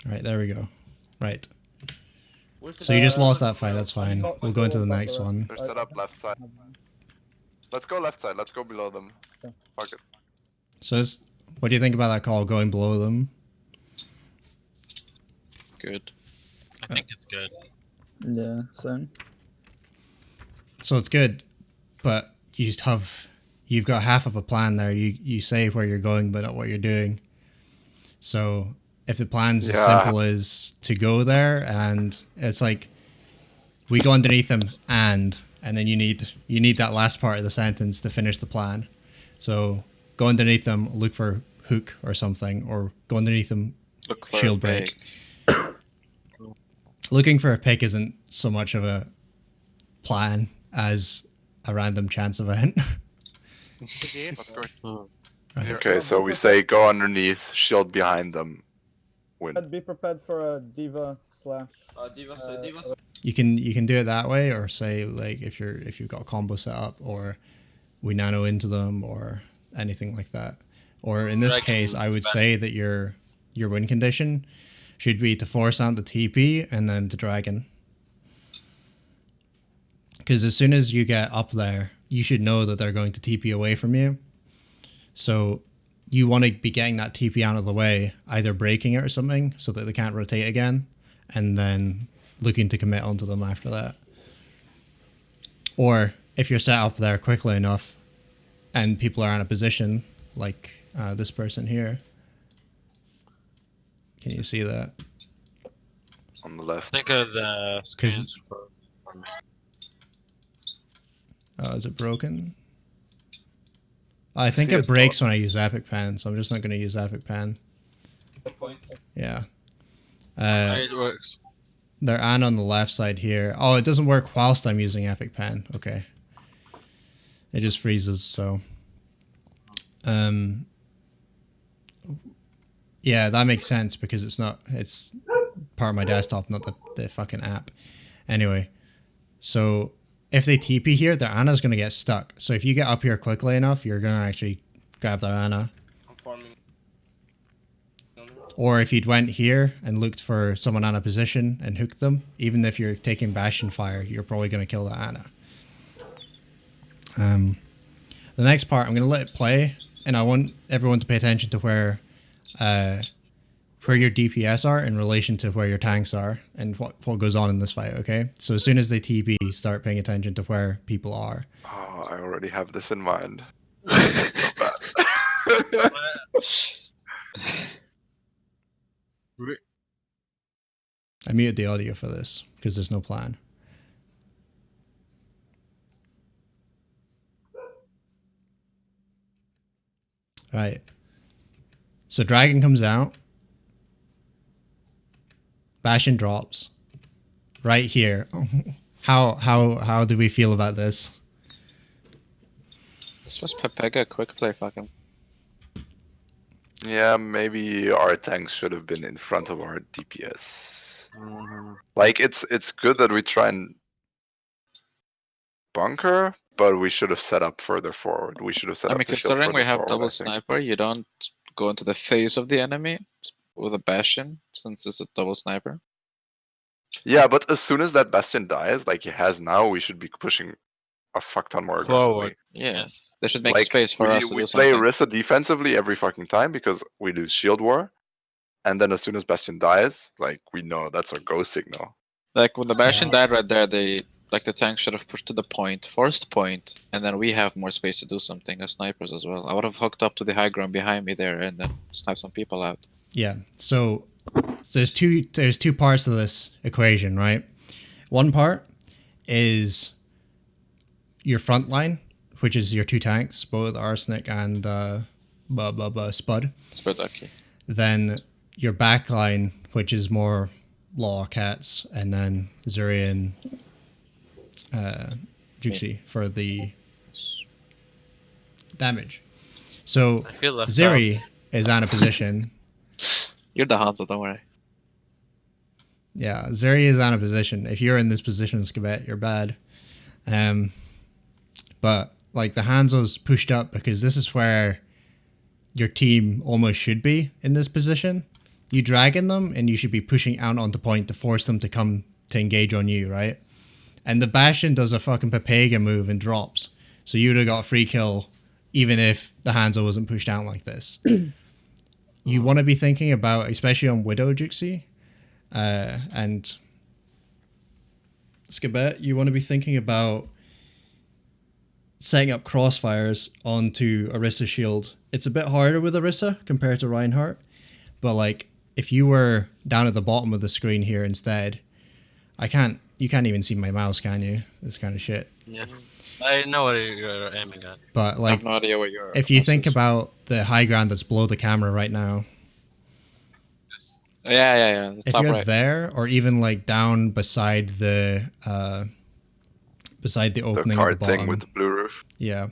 Right, there we go. Right. So you just lost that fight, that's fine. We'll go into the next one. They're set up left side. Let's go left side, let's go below them. Fuck it. So what do you think about that call, going below them? Good. I think it's good. Yeah, same. So it's good, but you've got half of a plan there. You say where you're going, but not what you're doing. So if the plan's as simple as to go there, and it's like we go underneath them, and then you need that last part of the sentence to finish the plan. So go underneath them, look for hook or something, or go underneath them, shield break. Looking for a pick isn't so much of a plan as a random chance event. Okay, so we say go underneath, shield behind them, win. Be prepared for a diva slash. You can do it that way, or say like if you've got a combo set up, or we nano into them, or anything like that. Or in this case, I would say that your win condition should be to force out the TP and then to dragon. Because as soon as you get up there, you should know that they're going to TP away from you. So you want to be getting that TP out of the way, either breaking it or something so that they can't rotate again, and then looking to commit onto them after that. Or if you're set up there quickly enough and people are in a position like this person here. Can you see that? On the left. Think of the screens for me. Oh, is it broken? I think it breaks when I use Epic Pen, so I'm just not going to use Epic Pen. Yeah. It works. They're on the left side here. Oh, it doesn't work whilst I'm using Epic Pen. Okay. It just freezes, so... yeah, that makes sense because it's part of my desktop, not the fucking app. Anyway, so if they TP here, their Ana's going to get stuck. So if you get up here quickly enough, you're going to actually grab their Ana. Or if you'd went here and looked for someone on a position and hooked them, even if you're taking Bastion fire, you're probably going to kill the Ana. The next part, I'm going to let it play, and I want everyone to pay attention to where your DPS are in relation to where your tanks are and what goes on in this fight, okay? So as soon as they TP, start paying attention to where people are. Oh, I already have this in mind. I muted the audio for this because there's no plan. Right. So Dragon comes out. Bastion drops. Right here. How do we feel about this? This was Pepega quick play, fucking. Yeah, maybe our tanks should have been in front of our DPS. Like, it's good that we try and bunker, but we should have set up further forward. We should have set up the shield considering we further have forward, double I think. sniper, you don't go into the face of the enemy with a Bastion, since it's a double sniper. Yeah, but as soon as that Bastion dies, like he has now, we should be pushing a fuck ton more aggressively. Forward. Yes. They should make Like, space for us to we do play something. Orisa defensively every fucking time because we lose shield war. And then as soon as Bastion dies, like, we know that's our go signal. Like, when the Bastion died right there, the tank should have pushed to the first point, and then we have more space to do something as snipers as well. I would have hooked up to the high ground behind me there and then sniped some people out. Yeah. So there's two parts to this equation, right? One part is your front line, which is your two tanks, both Arsenic and Spud. Spud, okay. Then your back line, which is more Law, Cats, and then Zuri and Juxi for the damage. So Zuri is out of position. You're the Hanzo, don't worry. Yeah, Zuri is out of position. If you're in this position, Skabet, you're bad. But like the Hanzo's pushed up because this is where your team almost should be in this position. you dragon them, and you should be pushing out onto point to force them to come to engage on you, right? And the Bastion does a fucking Pepega move and drops. So you would have got a free kill even if the Hanzo wasn't pushed out like this. You want to be thinking about, especially on Widow Juxi, and Skabet, you want to be thinking about setting up crossfires onto Orissa's shield. It's a bit harder with Orisa compared to Reinhardt, but like if you were down at the bottom of the screen here instead, you can't even see my mouse, can you? This kind of shit. Yes, I know what you're aiming at. But I like, have no idea what you're. if you think about the high ground that's below the camera right now, Yes. Yeah. The if top you're right. there, or even like down beside the The opening card at the thing bottom, with the blue roof. yeah,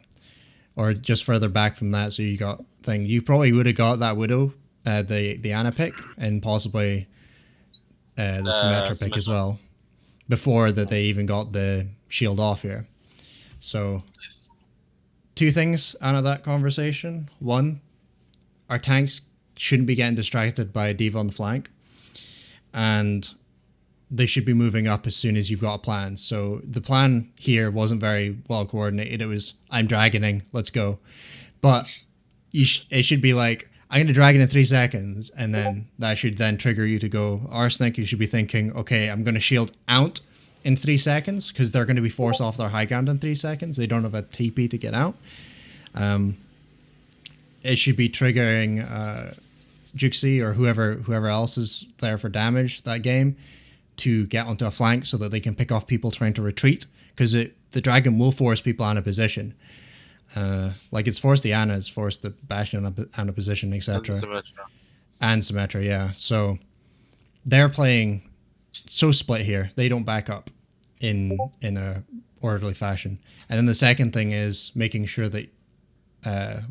or just further back from that, so you got thing. You probably would have got that Widow, the Ana pick, and possibly the Symmetra pick as Symmetra. well, before that they even got the shield off here. So Yes. two things out of that conversation. One, our tanks shouldn't be getting distracted by a diva on the flank, and they should be moving up as soon as you've got a plan. So the plan here wasn't very well coordinated. It was, I'm dragoning, let's go. But it should be like, I'm going to dragon in 3 seconds, and then that should then trigger you to go Arsenic. You should be thinking, okay, I'm going to shield out in 3 seconds, because they're going to be forced off their high ground in 3 seconds. They don't have a TP to get out. It should be triggering Juxi or whoever else is there for damage that game to get onto a flank so that they can pick off people trying to retreat, because the dragon will force people out of position. Like it's forced the Ana, it's forced the Bastion out of position, etc. And Symmetra, yeah. So they're playing so split here. They don't back up in a orderly fashion. And then the second thing is making sure that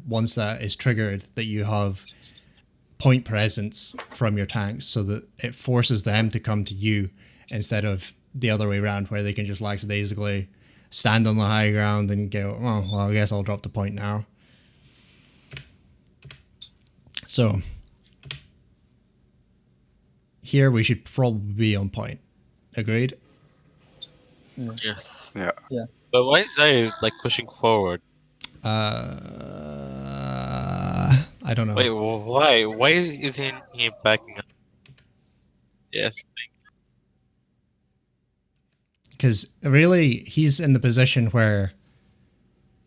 once that is triggered, that you have point presence from your tanks, so that it forces them to come to you instead of the other way around, where they can just lackadaisically stand on the high ground and go, oh, well, I guess I'll drop the point now. So here we should probably be on point. Agreed? Yes. Yeah. Yeah. But why is Zay like pushing forward? I don't know. Wait, why? Why is he backing up? Yes. Because really, he's in the position where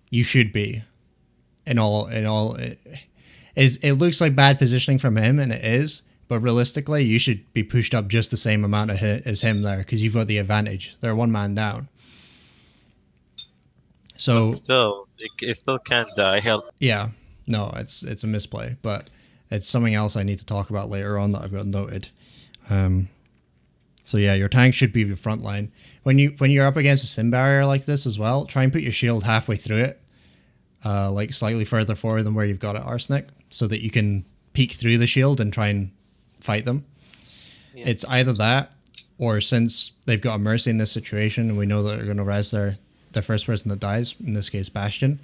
you should be. It looks like bad positioning from him, and it is. But realistically, you should be pushed up just the same amount as him there, because you've got the advantage. They're one man down. So But still, it still can't die. Help. yeah, no, it's a misplay, but it's something else I need to talk about later on that I've got noted. So yeah, your tank should be your front line. When you're up against a sim barrier like this as well, try and put your shield halfway through it, like slightly further forward than where you've got it, Arsenic, so that you can peek through the shield and try and fight them. Yeah. It's either that, or since they've got a Mercy in this situation, and we know that they're going to res their first person that dies, in this case Bastion,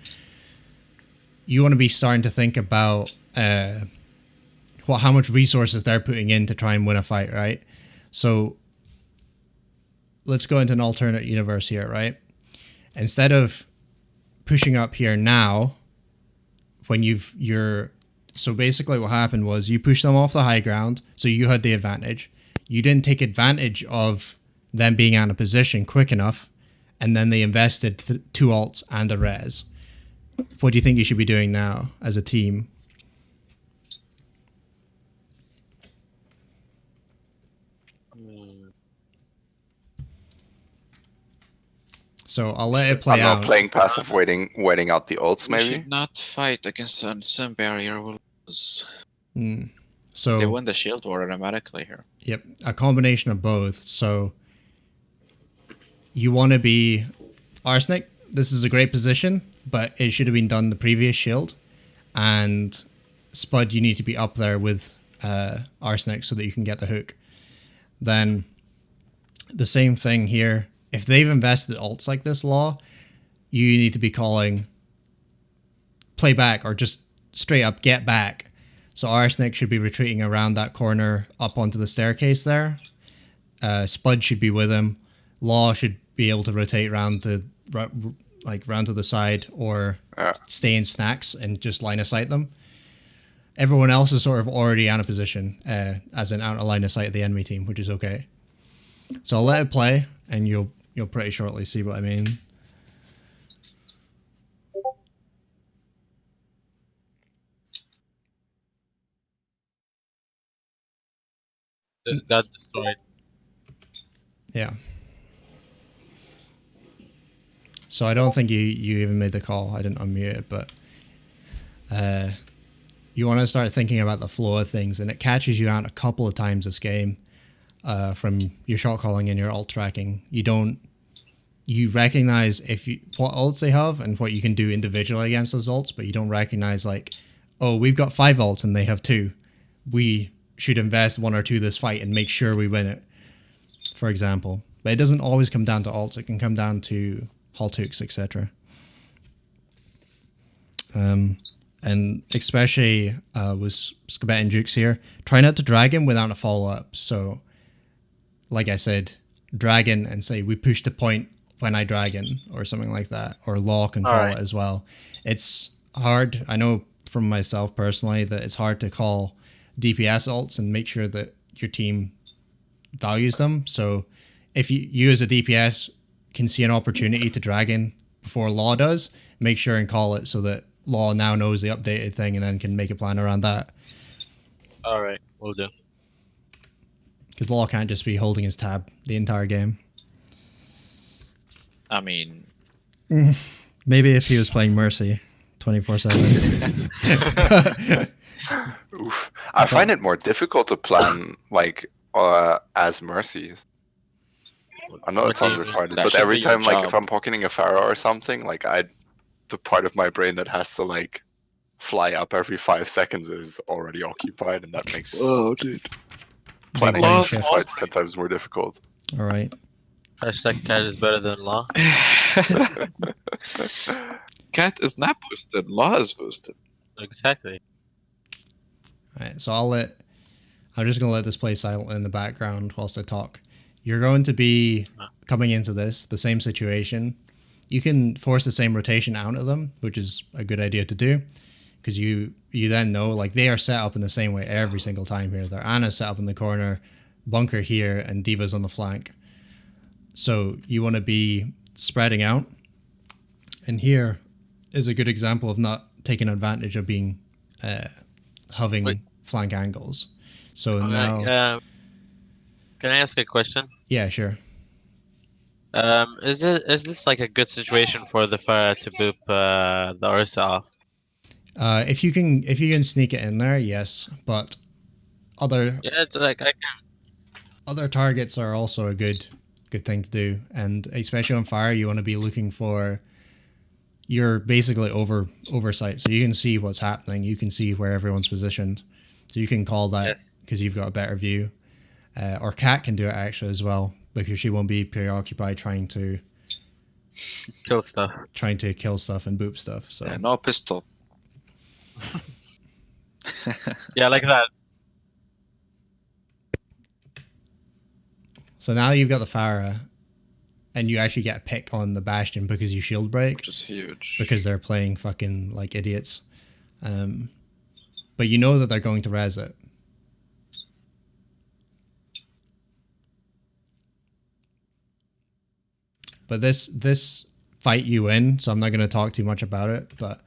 you want to be starting to think about how much resources they're putting in to try and win a fight, right? So let's go into an alternate universe here, right? Instead of pushing up here now, so basically what happened was you pushed them off the high ground, so you had the advantage. You didn't take advantage of them being out of position quick enough, and then they invested 2 ults and a res. What do you think you should be doing now as a team? So I'll let it play out. Playing passive, waiting out the ults, We maybe. should not fight against a sim barrier. We'll lose. So They win the shield war automatically here. Yep, a combination of both. So you want to be Arsenic. This is a great position, but it should have been done the previous shield. And Spud, you need to be up there with Arsenic so that you can get the hook. Then the same thing here. If they've invested ults like this, Law, you need to be calling play back or just straight up get back, So Arsenic should be retreating around that corner up onto the staircase there. Spud should be with him. Law should be able to rotate round to round to the side or stay in snacks and just line of sight them. Everyone else is sort of already out of position, as in out of line of sight of the enemy team, which is okay. So I'll let it play, and you'll pretty shortly see what I mean. Just got destroyed. Yeah. So I don't think you even made the call. I didn't unmute it, but you want to start thinking about the flow of things, and it catches you out a couple of times this game from your shot calling and your ult tracking. You recognize what ults they have and what you can do individually against those ults, but you don't recognize like, oh, we've got 5 ults and they have 2. We should invest 1 or 2 this fight and make sure we win it, for example. But it doesn't always come down to ults. It can come down to halt hooks, etc. And especially with Scabet and Jukes here, try not to drag him without a follow-up. So, like I said, dragon and say, we push the point when I dragon, or something like that. Or Law can call it as well. It's hard. I know from myself personally that it's hard to call DPS ults and make sure that your team values them. So if you as a DPS can see an opportunity to dragon before Law does, make sure and call it so that Law now knows the updated thing and then can make a plan around that. Alright, we'll do. Because Law can't just be holding his tab the entire game. I mean, Maybe if he was playing Mercy 24/7. Oof. I find it more difficult to plan like as Mercies. I know it sounds retarded, That but should every be your time like job. if I'm pocketing a Pharaoh or something, like the part of my brain that has to like fly up every 5 seconds is already occupied, and that makes planning brain these shift. fights 10 times more difficult. All right. Hashtag cat is better than Law. Cat is not boosted. Law is boosted. Exactly. All right. So I'm just going to let this play silent in the background whilst I talk. You're going to be coming into this, the same situation. You can force the same rotation out of them, which is a good idea to do. Because you then know, like, they are set up in the same way every single time here. Their Ana's set up in the corner, Bunker here, and Diva's on the flank. So you want to be spreading out. And here is a good example of not taking advantage of being having flank angles. So now... can I ask a question? Yeah, sure. Is this like a good situation for the Pharah to boop the Ursa off? If you can sneak it in there, yes. But other It's like I can. other targets are also a good thing to do, and especially on fire, you want to be looking for. You're basically oversight, so you can see what's happening. You can see where everyone's positioned, so you can call that because you've got a better view. Or Kat can do it actually as well, because she won't be preoccupied trying to Kill stuff. kill stuff and boop stuff. So Yeah, no pistol. Yeah, like that. So now you've got the Farah, and you actually get a pick on the Bastion because you shield break. Which is huge. Because they're playing fucking like idiots. But you know that they're going to res it. But this fight you win, so I'm not going to talk too much about it, but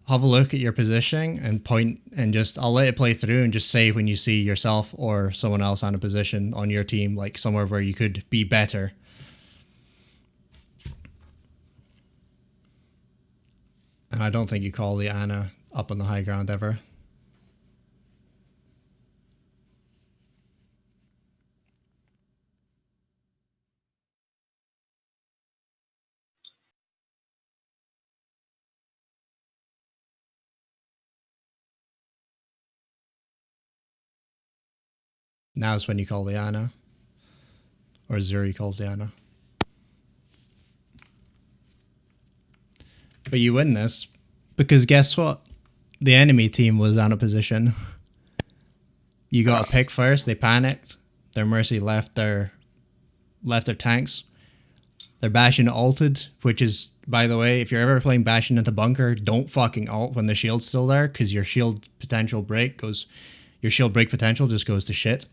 have a look at your positioning and point, and just, I'll let it play through and just say when you see yourself or someone else on a position on your team, like somewhere where you could be better. And I don't think you call the Ana up on the high ground ever. Now is when you call the Ana. Or Zuri calls the Ana. But you win this because guess what? the enemy team was on a position. You got a pick first. They panicked. Their Mercy left their tanks. Their Bastion ulted, which is, by the way, if you're ever playing Bastion into bunker, don't fucking ult when the shield's still there, because your shield break potential just goes to shit.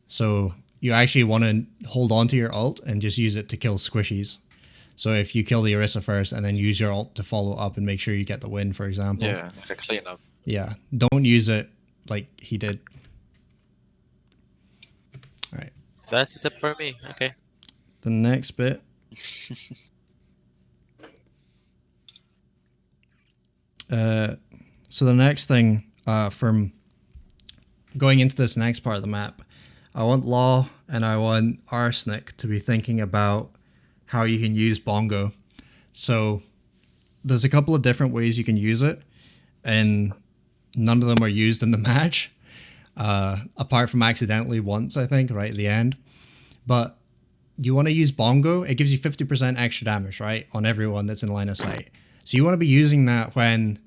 So you actually want to hold on to your ult and just use it to kill squishies. So if you kill the Orisa first and then use your ult to follow up and make sure you get the win, for example. Yeah, like a cleanup. Yeah, don't use it like he did. All right. That's a tip for me. Okay. The next bit. So the next thing from going into this next part of the map, I want Law and I want Arsenic to be thinking about how you can use Bongo. So there's a couple of different ways you can use it, and none of them are used in the match, apart from accidentally once, I think, right at the end. But you want to use Bongo. It gives you 50% extra damage, right, on everyone that's in line of sight. So you want to be using that when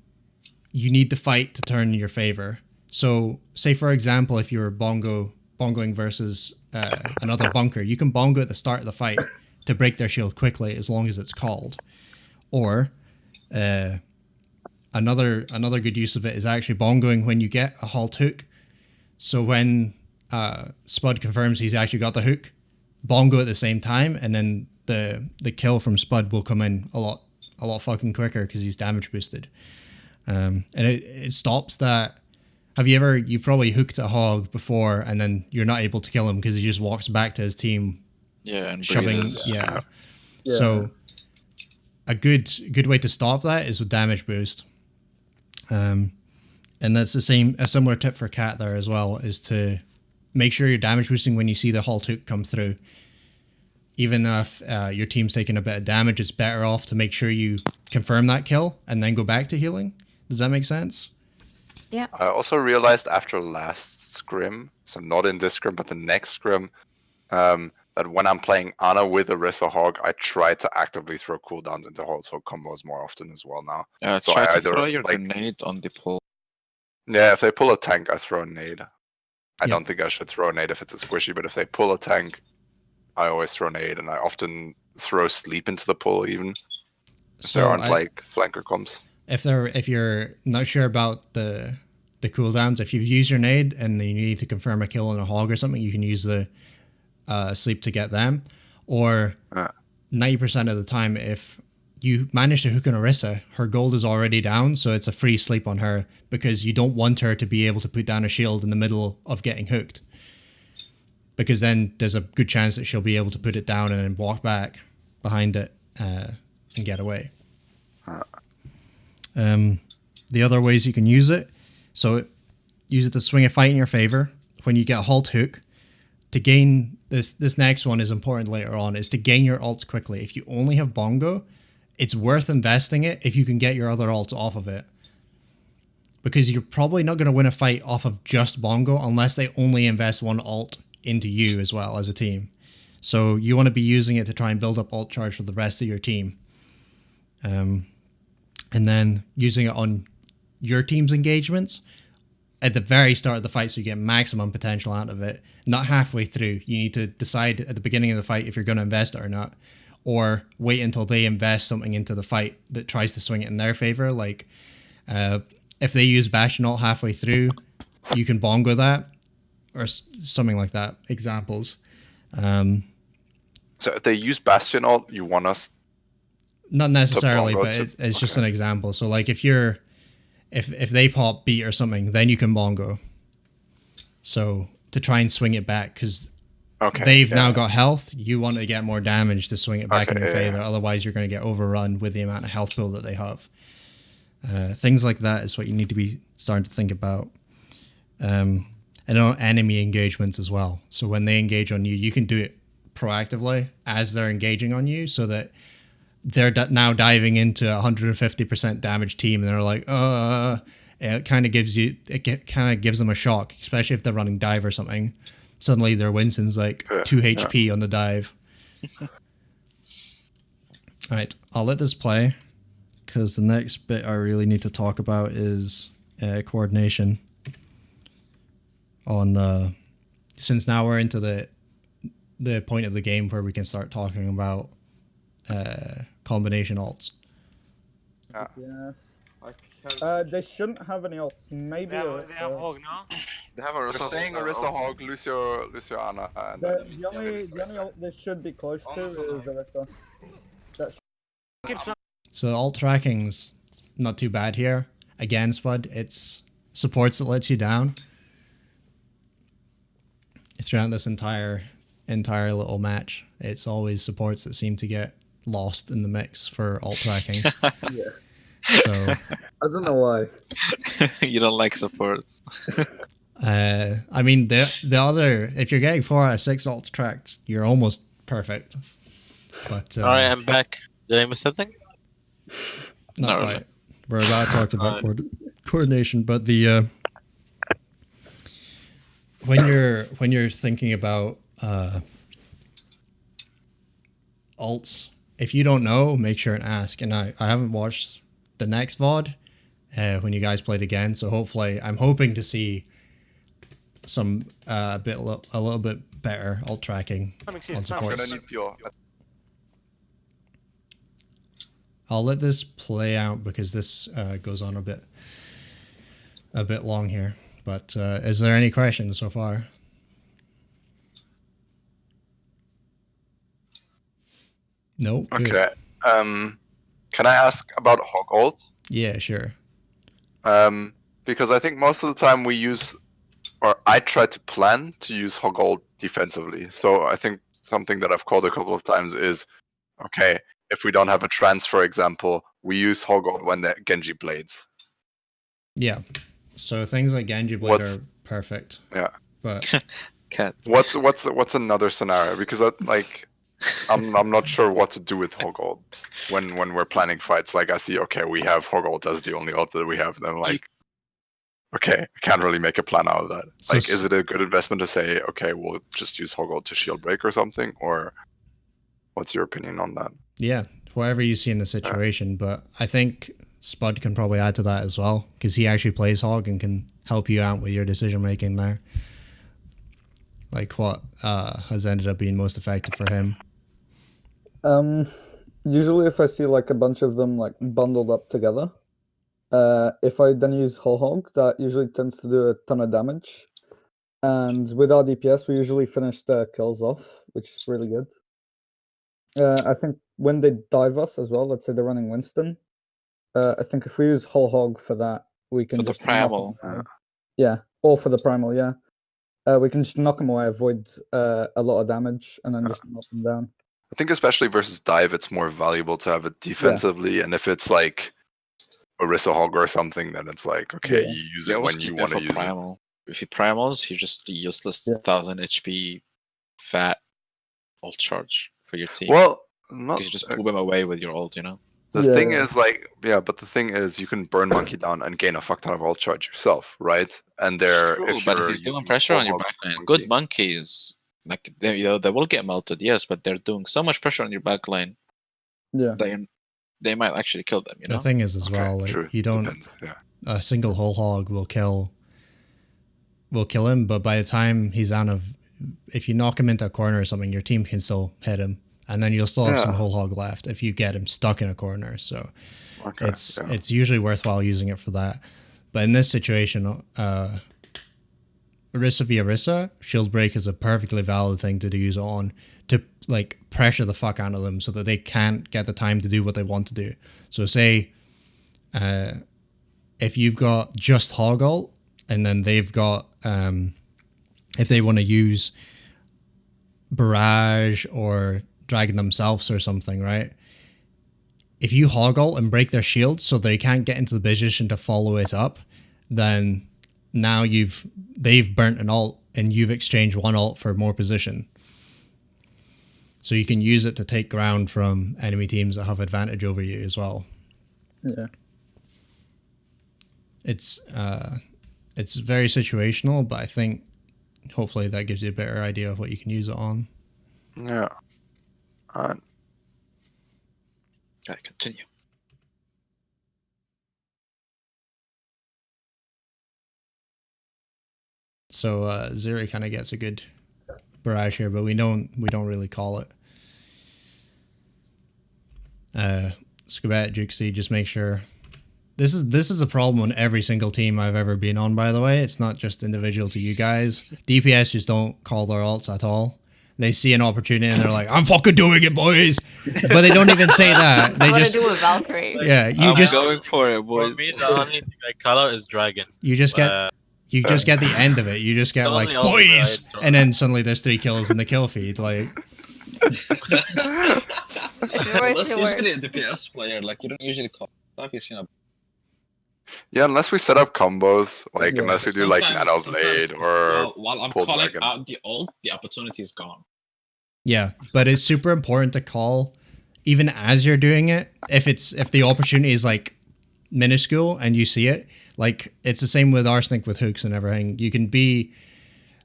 you need the fight to turn in your favor. So say, for example, if you're bongoing versus another bunker, you can bongo at the start of the fight to break their shield quickly as long as it's called. Or another good use of it is actually bongoing when you get a halt hook. So when Spud confirms he's actually got the hook, bongo at the same time, and then the kill from Spud will come in a lot fucking quicker because he's damage boosted. And it stops that. You've probably hooked a hog before and then you're not able to kill him because he just walks back to his team. Yeah, and shoving. breathes. Yeah. So a good way to stop that is with damage boost. And that's a similar tip for Cat there as well, is to make sure you're damage boosting when you see the halt hook come through. Even if your team's taking a bit of damage, it's better off to make sure you confirm that kill and then go back to healing. Does that make sense? Yeah. I also realized after last scrim, so not in this scrim, but the next scrim, that when I'm playing Ana with Orisa Hog, I try to actively throw cooldowns into halt hook combos more often as well now. So Try I to either, throw your like- grenade on the pull. Yeah, if they pull a tank, I throw a nade. I Yeah. don't think I should throw a nade if it's a squishy, but if they pull a tank, I always throw a nade, and I often throw sleep into the pull even. If there aren't like flanker comms. If you're not sure about the cooldowns, if you've used your nade and you need to confirm a kill on a hog or something, you can use the sleep to get them. Or 90% of the time, if you manage to hook an Orisa, her gold is already down, so it's a free sleep on her because you don't want her to be able to put down a shield in the middle of getting hooked. Because then there's a good chance that she'll be able to put it down and then walk back behind it and get away. The other ways you can use it, so use it to swing a fight in your favor when you get a halt hook. To gain this next one is important later on, is to gain your ults quickly. If you only have Bongo, it's worth investing it if you can get your other ults off of it. Because you're probably not going to win a fight off of just Bongo unless they only invest one ult into you as well as a team. So you want to be using it to try and build up ult charge for the rest of your team. And then using it on your team's engagements at the very start of the fight so you get maximum potential out of it. Not halfway through. You need to decide at the beginning of the fight if you're going to invest it or not. Or wait until they invest something into the fight that tries to swing it in their favor. Like, if they use Bastion ult halfway through, you can bongo that. Or something like that. Examples. So if they use Bastion ult, you want us... Not necessarily, bongo but to- it's just an example. So like if they pop beat or something, then you can bongo. So to try and swing it back, because they've now got health, you want to get more damage to swing it back in your favor. Otherwise, you're going to get overrun with the amount of health pool that they have. Things like that is what you need to be starting to think about. And on enemy engagements as well. So when they engage on you, you can do it proactively as they're engaging on you, so that they're now diving into 150% damage team, and they're like, it kind of gives them a shock, especially if they're running dive or something. Suddenly their Winston's like 2 HP on the dive. All right, I'll let this play because the next bit I really need to talk about is coordination on since now we're into the point of the game where we can start talking about combination alts. Yes. Like, They shouldn't have any ults. Maybe they have Orisa. Hog now. They have We're staying Orisa Hog, Lucio Ana, and then The only ult they should be close to is Orisa. Keeps on. So alt tracking's not too bad here. Again, Spud, it's supports that lets you down. Throughout this entire little match, it's always supports that seem to get lost in the mix for alt tracking. Yeah. So I don't know why. You don't like supports. I mean the other, if you're getting 4 out of 6 alt tracks, you're almost perfect. But Alright, I'm back. Did I miss something? not Not quite. really. We're about to talk about coordination, but the when you're thinking about alts, if you don't know, make sure and ask. And I haven't watched the next VOD when you guys played again, so hopefully I'm hoping to see some a little bit better alt tracking on I'm gonna supports. need pure. I'll let this play out because this goes on a bit long here. But is there any questions so far? Nope. Good. Okay. Can I ask about Hog ult? Yeah, sure. Because I think most of the time we use, or I try to plan to use Hog ult defensively. So I think something that I've called a couple of times is, okay, if we don't have a trance, for example, we use Hog ult when the Genji blades. Yeah. So things like Genji Blade What's- are perfect. Yeah. But Cat. What's another scenario? Because I'm not sure what to do with Hog ult when we're planning fights. Like I see, okay, we have Hog ult as the only ult that we have. Then like, okay, I can't really make a plan out of that. So Like, is it a good investment to say, okay, we'll just use Hog ult to shield break or something? Or what's your opinion on that? yeah, whatever you see in the situation. But I think Spud can probably add to that as well because he actually plays Hog and can help you out with your decision making there. Like what has ended up being most effective for him. Usually if I see like a bunch of them like bundled up together, if I then use whole hog, that usually tends to do a ton of damage. And with our DPS, we usually finish their kills off, which is really good. I think when they dive us as well, let's say they're running Winston, I think if we use whole hog for that, we can For the just knock 'em primal. away. Yeah, or for the primal, yeah. We can just knock them away, avoid a lot of damage, and then just knock them down. I think especially versus dive, it's more valuable to have it defensively. And if it's like Orisa Hog or something, then it's like, okay, Yeah. you use You it always when you keep want that to for use it. primal. If he primals, you're just useless Yeah. 1000 HP fat ult charge for your team. Well, not Because you just pull them away with your ult, you know? the Yeah, thing yeah. is like, yeah, but the thing is you can burn Monkey down and gain a fuck ton of ult charge yourself, right? And there, True, but if you're he's doing using pressure full on your hog backline, Monkey- good monkeys, like they will get melted, yes, but they're doing so much pressure on your backline Yeah. that they might actually kill them, you know? The thing is as Okay, well, like true. you don't Depends, yeah. a single whole hog will kill him, but by the time he's out of, if you knock him into a corner or something, your team can still hit him, and then you'll still have some Yeah. whole hog left if you get him stuck in a corner. So Okay, it's yeah. it's usually worthwhile using it for that. But in this situation, Orisa via Orisa, shield break is a perfectly valid thing to use on to like pressure the fuck out of them so that they can't get the time to do what they want to do. So say if you've got just hog ult and then they've got if they want to use barrage or dragon themselves or something, right? If you hog ult and break their shield so they can't get into the position to follow it up, then now they've burnt an ult and you've exchanged one ult for more position. So you can use it to take ground from enemy teams that have advantage over you as well. Yeah. It's very situational, but I think hopefully that gives you a better idea of what you can use it on. Yeah. Okay, continue. So Zuri kind of gets a good barrage here, but we don't really call it. Scabat, Juxie, just make sure. This is a problem on every single team I've ever been on, by the way. It's not just individual to you guys. DPS just don't call their ults at all. They see an opportunity and they're like, I'm fucking doing it, boys. But they don't even say that. They I just want to do a Valkyrie. yeah. You I'm just going for it, For boys. me, the only thing I call out is Dragon. you just get the end of it. You just get The like only ult boys, that I and then suddenly there's 3 kills in the kill feed. Like If it works, That's it usually works. a DPS player. Like you don't usually call stuff. You know. Yeah, unless we set up combos, like Yeah. unless we do like Sometimes- Nano Blade or while I'm Pull calling Dragon. out the ult, the opportunity is gone. yeah, but it's super important to call even as you're doing it. If the opportunity is like minuscule and you see it, like it's the same with Arsenic with hooks and everything. You can be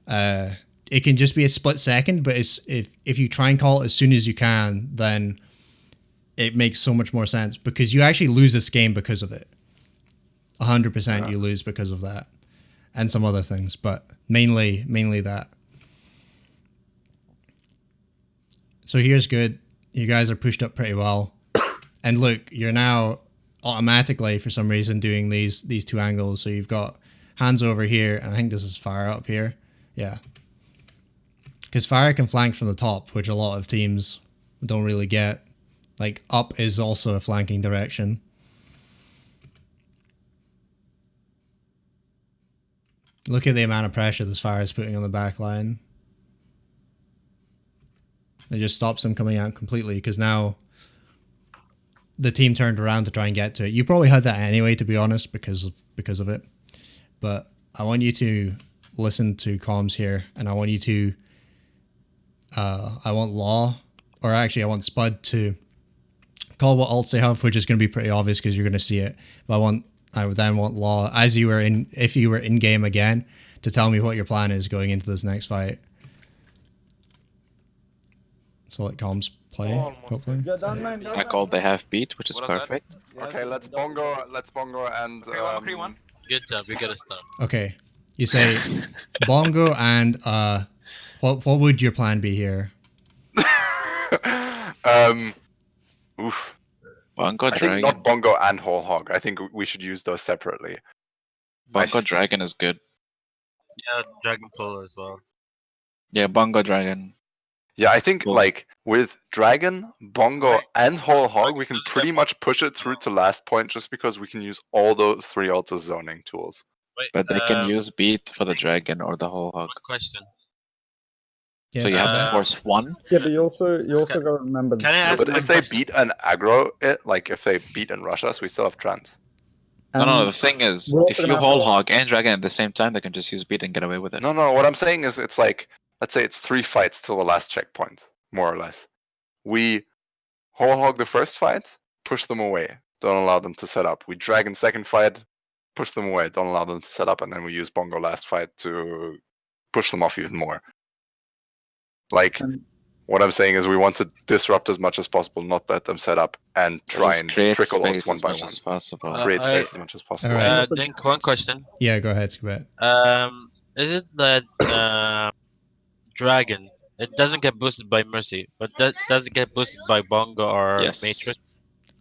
it can just be a split second, but it's if you try and call it as soon as you can, then it makes so much more sense because you actually lose this game because of it. 100% you lose because of that and some other things, but mainly that. So here's good. You guys are pushed up pretty well. And look, you're now automatically for some reason doing these 2 angles. So you've got hands over here, and I think this is fire up here. Yeah. Because fire can flank from the top, which a lot of teams don't really get. Like up is also a flanking direction. Look at the amount of pressure this fire is putting on the back line. It just stops them coming out completely because now the team turned around to try and get to it. You probably had that anyway, to be honest, because of it. But I want you to listen to comms here, and I want you to I want Law, or actually I want Spud to call what ults they have, which is going to be pretty obvious because you're going to see it. But I would then want Law, if you were in game again, to tell me what your plan is going into this next fight. So let comms play, hopefully. Yeah, that man, I called the half beat, which is perfect. okay, let's bongo and Good job, you get a stun. Okay, you say bongo and what would your plan be here? oof. Bongo I think Dragon. not bongo and whole hog. I think we should use those separately. Bongo Dragon is good. Yeah, Dragon Pull as well. Yeah, Bongo Dragon. Yeah, I think Cool. like with Dragon, Bongo, and Whole Hog, we can pretty much push it through to last point just because we can use all those 3 ults as zoning tools. Wait, But they can use beat for the dragon or the whole hog. one question. So you have to Uh, force one. Yeah, but you also gotta remember. Can I ask But one if they question? beat and aggro it, like if they beat and rush us, we still have trans. No, the thing is, we're also if you gonna have whole to- hog and dragon at the same time, they can just use beat and get away with it. No, what I'm saying is it's like, let's say it's 3 fights till the last checkpoint, more or less. We whole hog the first fight, push them away, don't allow them to set up. We dragon second fight, push them away, don't allow them to set up, and then we use Bongo last fight to push them off even more. Like, And- what I'm saying is we want to disrupt as much as possible, not let them set up, and try Just and create trickle space ults one as by much one. as possible. Uh, Create I- space as much as possible. Alright. Dink, one question. Yeah, go ahead, Scabat. Is it that Dragon, it doesn't get boosted by Mercy, but does it get boosted by Bongo or Yes. Matrix?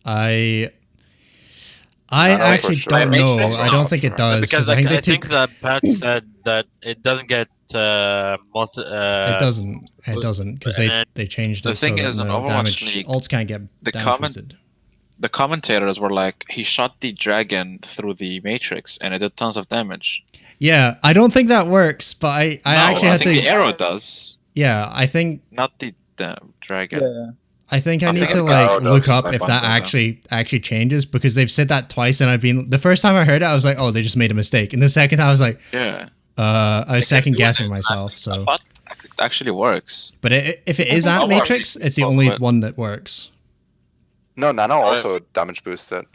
I I know for actually sure. don't know. Matrix, I don't think it does Because I like, think they I think took. that Pat said that it doesn't get It doesn't. It boost- doesn't because and they changed the it thing so is, that in no Overwatch damage. League, Ults can't get the damage comment- boosted. The commentators were like, he shot the dragon through the matrix and it did tons of damage. Yeah, I don't think that works, but I No, actually had think to. the arrow does, Yeah, I think not the dragon. Yeah. I think I I need think to the like arrow look does up by if that Bongo, actually changes because they've said that twice and I've been the first time I heard it I was like, oh, they just made a mistake, and the second time I was like, Yeah. I was second guessing doing it myself. I So, thought it actually works. but if it is Overwatch Ant Matrix, League it's the is only but- one that works. No, Nano Oh, also damage boosted.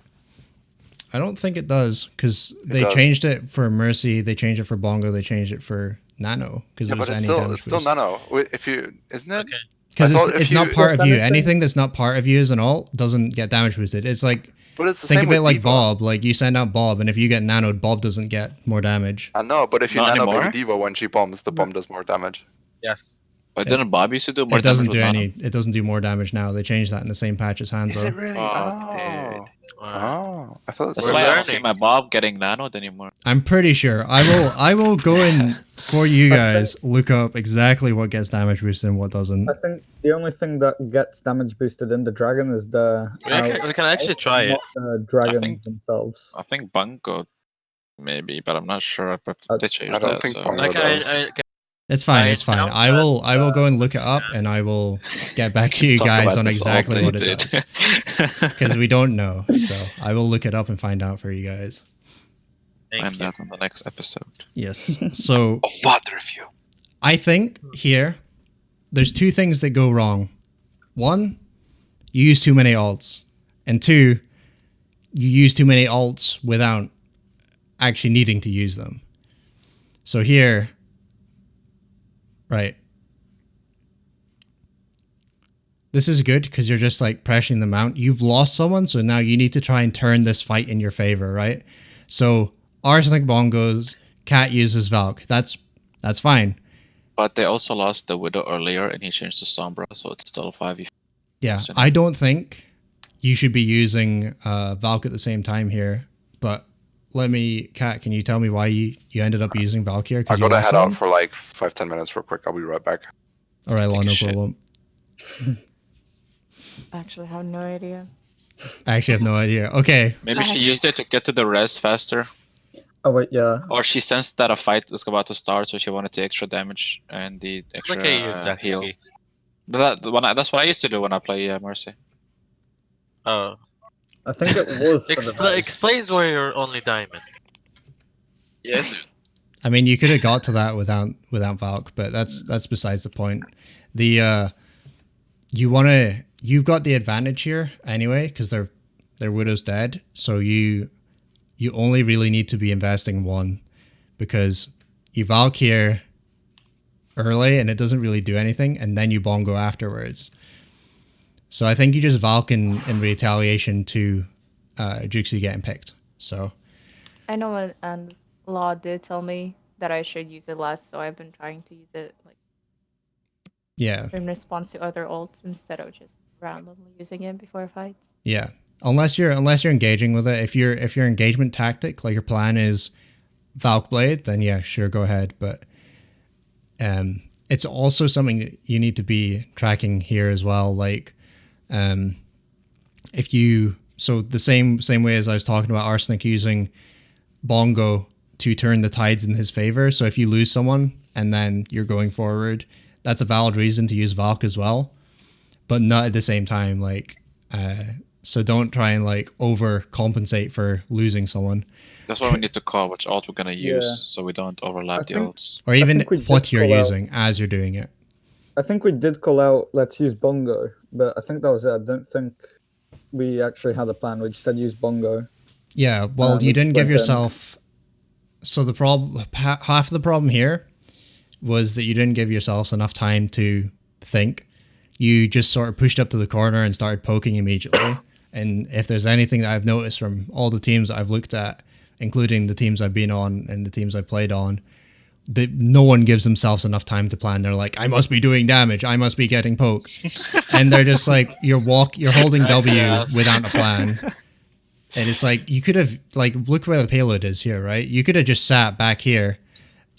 I don't think it does because they does. changed it for Mercy, they changed it for Bongo, they changed it for Nano because Yeah, it was but any it's still, damage it's still boost. Nano. If you, isn't it? Okay. Because I thought if it's not you- part of If you. anything- Anything that's not part of you as an alt doesn't get damage boosted. It's like But it's the Think same of it with like Diva. Bob. Like you send out Bob, and if you get nanoed, Bob doesn't get more damage. I know, but if you Not nano anymore? Baby Diva when she bombs, the bomb does more damage. Yes. But didn't Bob used to do more It doesn't damage do with Nano? any. It doesn't do more damage now. They changed that in the same patch as Is it Hanzo. really? Oh, dude. Oh, I thought That's We're why I don't learning. see my Bob getting nanoed anymore. I'm pretty sure. I will go in for you guys. Look up exactly what gets damage boosted and what doesn't. I think the only thing that gets damage boosted in the dragon is the We can actually try it. not the dragons think- themselves. I think Bungo maybe, but I'm not sure. But they changed I don't that. think So. Bungo Like does. It's fine. I It's fine. doubt I will go and look it up, Yeah. and I will get back to you Talk guys about on this all exactly day, what it dude. does because we don't know. So I will look it up and find out for you guys. Thank Find you. that on the next episode. Yes. So A VOD review. I think here there's two things that go wrong. One, you use too many alts, and two, you use too many alts without actually needing to use them. So here, right. This is good because you're just like pressuring them out. You've lost someone, so now you need to try and turn this fight in your favor, right? So Arsenic Bongos, Cat uses Valk. That's fine. But they also lost the Widow earlier, and he changed to Sombra, so it's still 5v. Yeah, So- I don't think you should be using Valk at the same time here. But Kat, can you tell me why you ended up using Valk here? I 'Cause you gotta lost head out someone? for like 5-10 minutes real quick. I'll be right back. All right, Take Lon, a no shit. problem. Actually, I have no idea. I actually have no idea. Okay, Maybe she used it to get to the rest faster. Oh wait, yeah. Or she sensed that a fight was about to start, so she wanted the extra damage and the extra Look at you, Jack heal. Ski. That's what I used to do when I play Mercy. Oh. I think it was. for the very- Explains where you're only diamond. Yeah, dude. I mean you could have got to that without Valk, but that's besides the point. The you've got the advantage here anyway because their Widow's dead, so you only really need to be investing one because you Valk here early and it doesn't really do anything, and then you Bongo afterwards. So I think you just Valk in retaliation to Juxi getting picked. So I know, and Law did tell me that I should use it less, so I've been trying to use it like yeah, in response to other ults instead of just randomly using it before fights. yeah. Unless you're engaging with it, if your engagement tactic, like your plan is Valk Blade, then yeah, sure, go ahead. But it's also something that you need to be tracking here as well. Like, if you the same way as I was talking about Arsenic using Bongo to turn the tides in his favor. So if you lose someone and then you're going forward, that's a valid reason to use Valk as well, but not at the same time. Like, so don't try and like overcompensate for losing someone, That's why we need to call which ult we're gonna use, Yeah. so we don't overlap I the think- ults. or even think we what just you're call out- using as you're doing it. I think we did call out, let's use Bongo, but I think that was it. I don't think we actually had a plan. We just said use Bongo. Yeah, well, we you didn't just give went in. yourself. So the problem, half of the problem here, was that you didn't give yourselves enough time to think. You just sort of pushed up to the corner and started poking immediately. And if there's anything that I've noticed from all the teams that I've looked at, including the teams I've been on and the teams I've played on, that no one gives themselves enough time to plan. They're like, I must be doing damage. I must be getting poked. And they're just like, you're holding W Yes. without a plan. And it's like, you could have, like, look where the payload is here, right? You could have just sat back here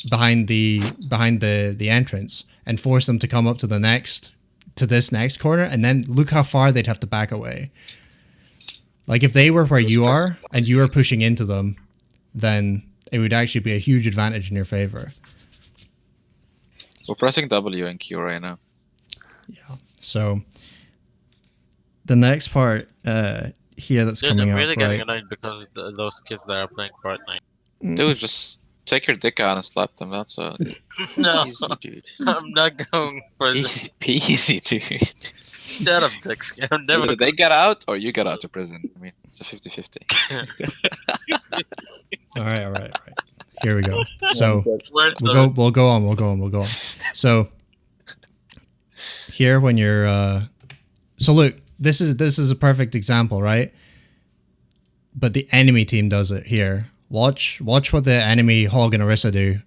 behind the entrance and forced them to come up to this next corner, and then look how far they'd have to back away. Like, if they were where you are and you were pushing into them, then it would actually be a huge advantage in your favor. We're pressing W and Q right now. So the next part here that's Dude, coming I'm up, really getting right? annoyed because of those kids that are playing Fortnite. Dude, just take your dick out and slap them. That's No, easy, dude. I'm not going for this. Easy peasy, dude. Shut up, Dix. I'm never. Either they get out or you get out to prison. I mean, it's a 50-50. All right. Here we go. So Where's we'll go on. So here when you're so look, this is a perfect example, right? but the enemy team does it here. Watch what the enemy Hog and Orisa do.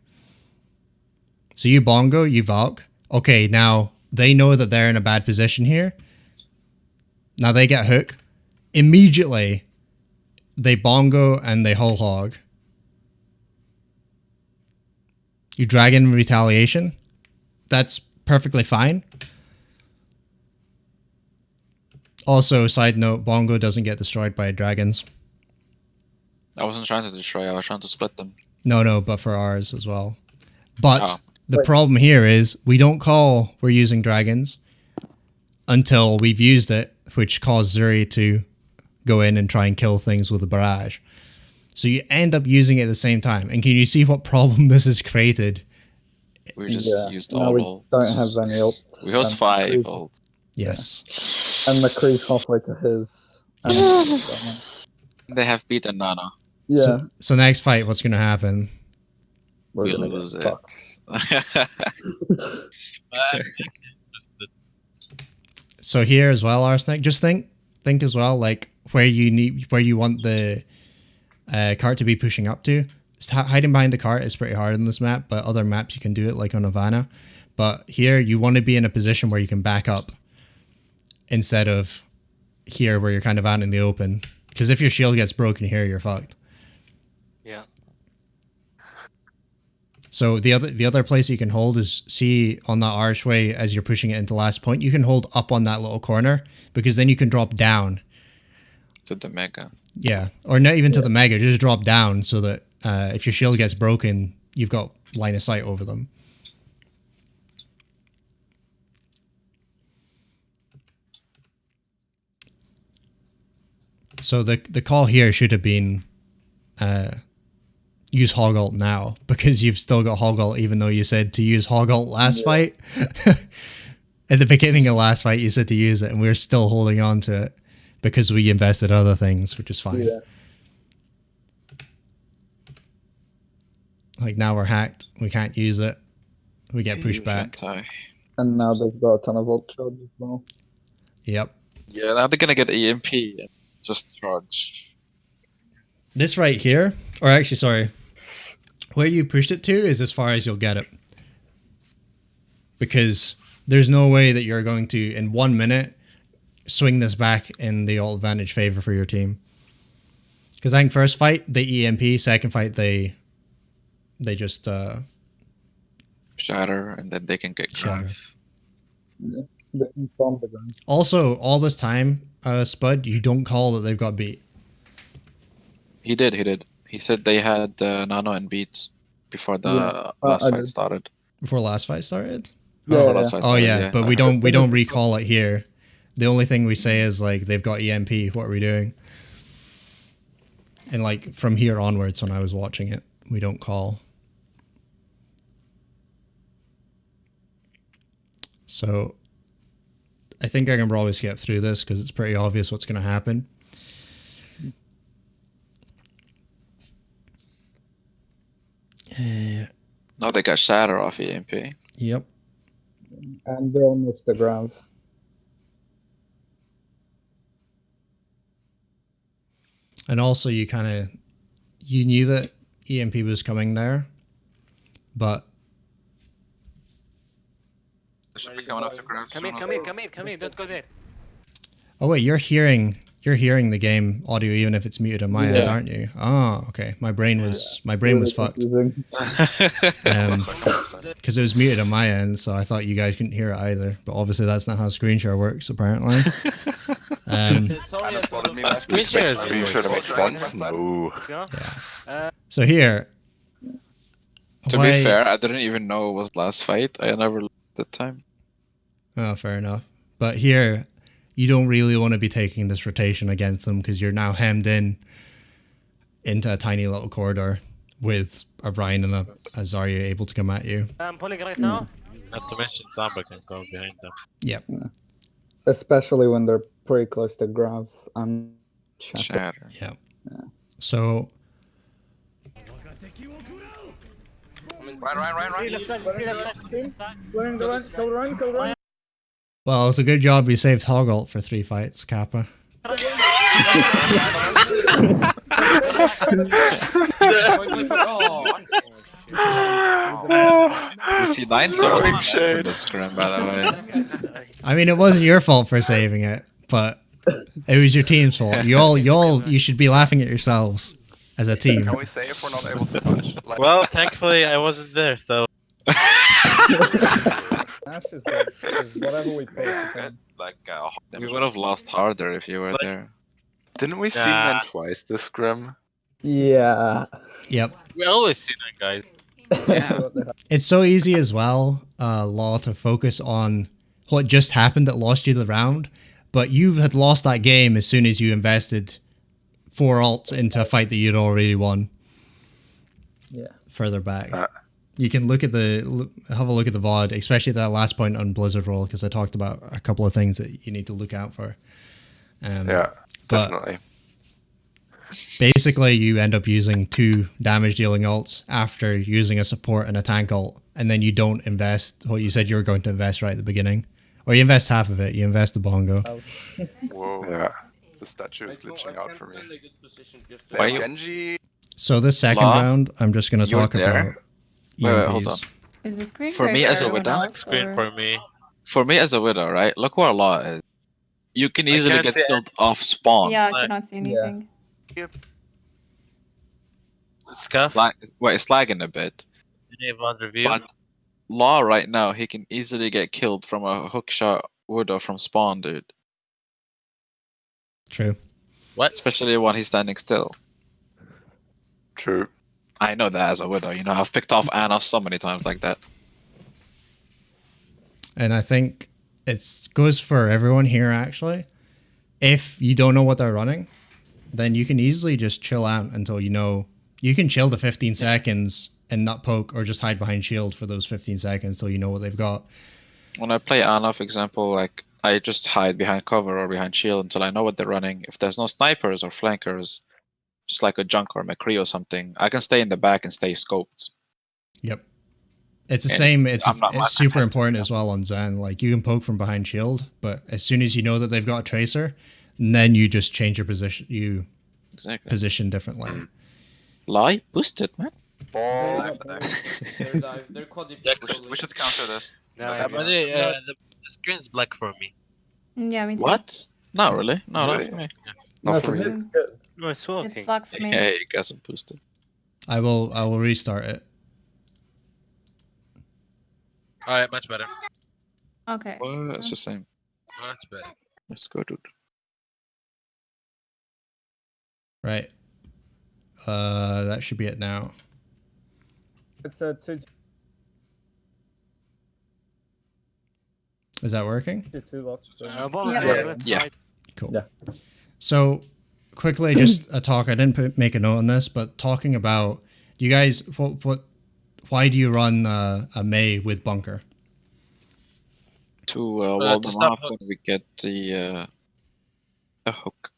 So you Bongo, you Valk. Okay, now they know that they're in a bad position here. Now they get Hook. Immediately, they Bongo and they Whole Hog. You Dragon Retaliation. That's perfectly fine. Also, side note, Bongo doesn't get destroyed by dragons. I wasn't trying to destroy, I was trying to split them. No, but for ours as well. But Oh. the problem here is we don't call we're using dragons until we've used it, which caused Zuri to go in and try and kill things with a barrage. So you end up using it at the same time. And can you see what problem this has created? We just used no, all we ults. don't have any ults. We host And 5 McCree's- ults. Yes. And McCree's halfway to his. And, They have beaten Nana. yeah, So next fight, what's going to happen? we're We gonna lose get it. fucked. So here as well, Arsenic, just think as well, like where you want the cart to be pushing up to. Just hiding behind the cart is pretty hard on this map, but other maps you can do it, like on Havana. But here you want to be in a position where you can back up instead of here where you're kind of out in the open. Because if your shield gets broken here, you're fucked. Yeah. So the other place you can hold is, see on that archway as you're pushing it into last point, you can hold up on that little corner because then you can drop down. To the Mega. Yeah, or not even to the Mega, just drop down so that if your shield gets broken, you've got line of sight over them. So the call here should have been use Hog Ult now, because you've still got Hog Ult even though you said to use Hog Ult last fight. At the beginning of last fight you said to use it and we're still holding on to it because we invested other things, which is fine. Yeah. Like now we're hacked, we can't use it, we get pushed back. And now they've got a ton of ult charge as well. Yep. Yeah, now they're gonna get EMP and just charge. This right here, or actually sorry, where you pushed it to is as far as you'll get it. Because there's no way that you're going to, in 1 minute, swing this back in the ult advantage favor for your team. Because I think first fight, they EMP, second fight, they just... Shatter, and then they can get Shatter. Graph. Yeah. They can farm the ground. Also, all this time, Spud, you don't call that they've got beat. He did. He said they had Nano and Beats before the Yeah, last I fight did. started. Before last fight started? Before Yeah, last fight Oh started, yeah, but I we heard. don't recall it here. The only thing we say is like they've got EMP. What are we doing? And like from here onwards, when I was watching it, we don't call. So I think I can probably skip through this because it's pretty obvious what's going to happen. No, they got Shatter off EMP. Yep. And they almost the ground. And also you knew that EMP was coming there, but Should be coming up to grab. Come here, don't go there. oh wait, you're hearing the game audio even if it's muted on my end, aren't you? Oh, okay. My brain was fucked. Confusing. Because it was muted on my end, so I thought you guys couldn't hear it either. But obviously that's not how screen share works, apparently. Sorry, I Spotted me couldn't- last week. Screen share is Screen share to make sense? No. So here, To why- be fair, I didn't even know it was last fight. I never looked at the time. Oh, fair enough. But here, you don't really want to be taking this rotation against them because you're now hemmed in into a tiny little corridor with a Ryan and a Zarya able to come at you. I'm pulling right now. Not to mention Samba can go behind them. Yep. Especially when they're pretty close to Grav and Shatter. Shatter. Yep. So Right. Left side, left side. Run. well, it's a good job we saved Hog Ult for 3 fights, Kappa. We see 9 souls in the scrim, by the way. I mean, it wasn't your fault for saving it, but it was your team's fault. You should be laughing at yourselves as a team. Can we say if we're not able to touch? Like, Well, thankfully I wasn't there, so Ash is good. 'Cause whatever we post, it can- Like, we would have lost harder if you were there. didn't we see Nah. men twice this scrim? Yeah. Yep. we always see that, guys. What the hell? It's so easy as well, Law, to focus on what just happened that lost you the round, but you had lost that game as soon as you invested 4 ults into a fight that you'd already won. Yeah. Further back. You can have a look at the VOD, especially that last point on Blizzard roll, because I talked about a couple of things that you need to look out for. Yeah, but- definitely. Basically, you end up using 2 damage dealing ults after using a support and a tank ult, and then you don't invest what you said you were going to invest right at the beginning. Or you invest half of it, you invest the bongo. Whoa. Yeah. The statue is glitching out for me. Why you- Genji. So this second Law, round, I'm just going to you're talk there? about Wait, hold EMPs. Is the screen For gray me as a everyone widow, else, Screen or- for me. For me as a widow, right? Look where Law is. You can I easily can't get see killed off spawn. Yeah, I Like- cannot see anything. Scuff. Wait, it's lagging a bit. Any VOD review? But Law right now, he can easily get killed from a hookshot widow from spawn, dude. True. What? Especially when he's standing still. True. I know that as a widow. You know, I've picked off Anna so many times like that. And I think it goes for everyone here, actually. If you don't know what they're running, then you can easily just chill out until you know. You can chill the 15 seconds and not poke or just hide behind shield for those 15 seconds till you know what they've got. When I play Anna, for example, like I just hide behind cover or behind shield until I know what they're running. If there's no snipers or flankers, just like a junk or McCree or something, I can stay in the back and stay scoped. Yep. It's the And same. It's I'm not super contesting important that. as well on Zen. Like, you can poke from behind shield, but as soon as you know that they've got a tracer, then you just change your position. You Exactly. position differently. Lie boosted, man. Ball. We should counter this. But the screen's black for me. Yeah, me too. What? Not really. No, not Really? for me. Not No, for for me, me. it's good. No, it's working. It's black for me. Yeah, you guys are boosted. I will restart it. Alright, much better. Okay. Well, it's the same. Much better. Let's go, dude. Right. That should be it now. It's a 2 Is that working? 2 lock. So. Let's Yeah. try. Cool. Yeah. So, quickly, just a talk. I didn't make a note on this, but talking about you guys, why do you run a Mei with bunker? To wall to them stop off when hooks. we get the hook.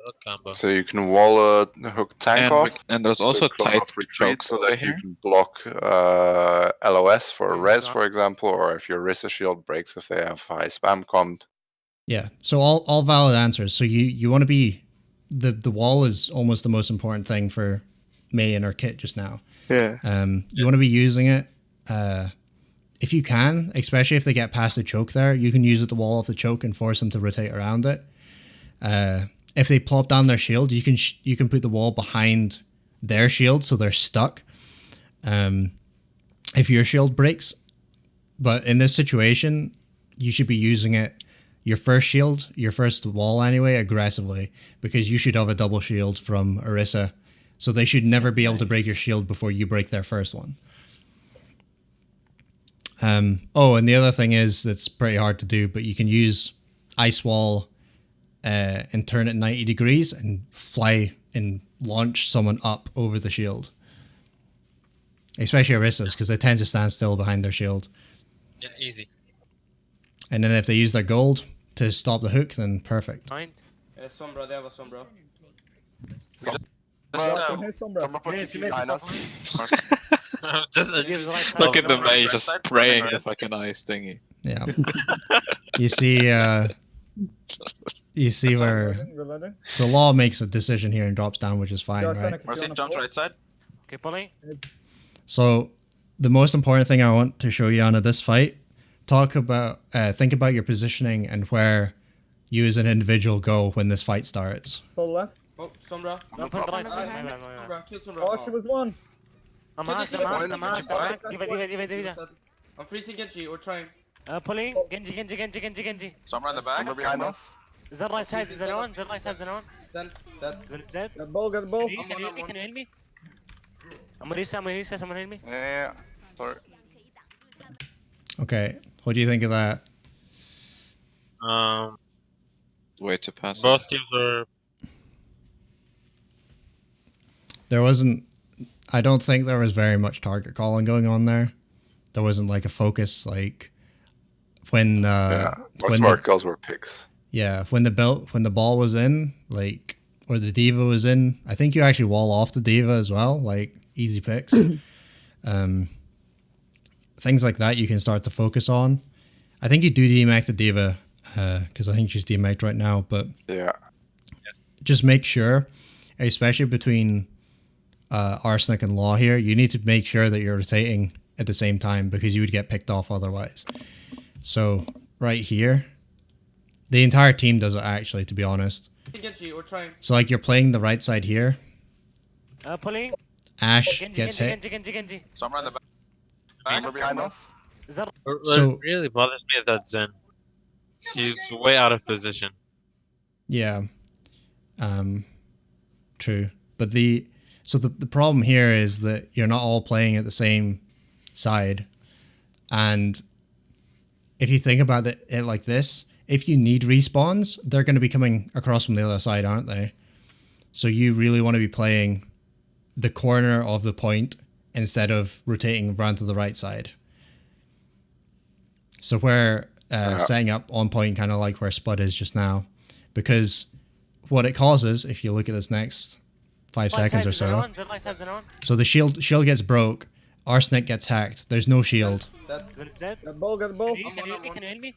Good combo. So you can wall a hook tank And, off. and there's also with close tight off retreat chokes so over that you here. can block LOS for a Yeah, res, stop. for example, or if your Rissa shield breaks if they have high spam comp. Yeah. So all valid answers. So you want to be the wall is almost the most important thing for Mei in our kit just now. Yeah. You want to be using it. If you can, especially if they get past the choke there, you can use it to wall off the choke and force them to rotate around it. If they plop down their shield, you can put the wall behind their shield so they're stuck. If your shield breaks, but in this situation, you should be using it, your first shield, your first wall anyway, aggressively, because you should have a double shield from Orisa. So they should never be able to break your shield before you break their first one. Oh, and the other thing is that's pretty hard to do, but you can use Ice Wall and turn it 90 degrees and fly and launch someone up over the shield. Especially Orisa's, because they tend to stand still behind their shield. Yeah, easy. And then if they use their gold to stop the hook, then perfect. Fine. Sombra, they have a Sombra. Hey, Sombra. Someone put Yes, TP yes, behind yes, us. Just Gives like Look at the thousand Mei euros. just spraying the fucking ice thingy. Yeah. You see, you see where Reloading. the law makes a decision here and drops down, which is fine, Yeah, right? Sonic, if you Mercy wanna jumps pull. right side. Okay, pulling. So the most important thing I want to show you on this fight, think about your positioning and where you as an individual go when this fight starts. Pull left. Oh, Sombra. I'm pulling right. Sombra, kill Sombra. Oh, she was one. I'm Kill out, this I'm guy. out, I'm out, I'm out. Give it. I'm freezing Genji, we're trying. Pulling. Genji. Sombra in the back. Sombra behind us. Is that right side? Is that on? Then, that. Is it dead? Get the ball, get the ball. Can you heal me? I'm gonna reset, someone heal me. Yeah. Sorry. Okay, what do you think of that? Way too passive. Both teams are. I don't think there was very much target calling going on there. There wasn't like a focus like when Most of our kills were picks. yeah, when the ball was in, like, or the diva was in, I think you actually wall off the diva as well, like easy picks. Things like that you can start to focus on. I think you do demech the diva because I think she's demeched right now, but Yeah. just make sure, especially between Arsenic and Law here, you need to make sure that you're rotating at the same time because you would get picked off otherwise. So right here, the entire team does it actually, to be honest. Genji, we're trying. So like you're playing the right side here, Pulling. Ash Genji. gets hit. Sombra in the back. Sombra behind us. Is that So- What really bothers me is that Zen. He's way out of position. Yeah. True. But the problem here is that you're not all playing at the same side. And if you think about it like this, if you need respawns, they're going to be coming across from the other side, aren't they? So you really want to be playing the corner of the point instead of rotating around to the right side. So we're setting up on point, kind of like where Spud is just now, because what it causes, if you look at this next 5 seconds or so, so the shield gets broke, Arsenic gets hacked, there's no shield. Is dead? Get the ball, get the ball. Can you heal me?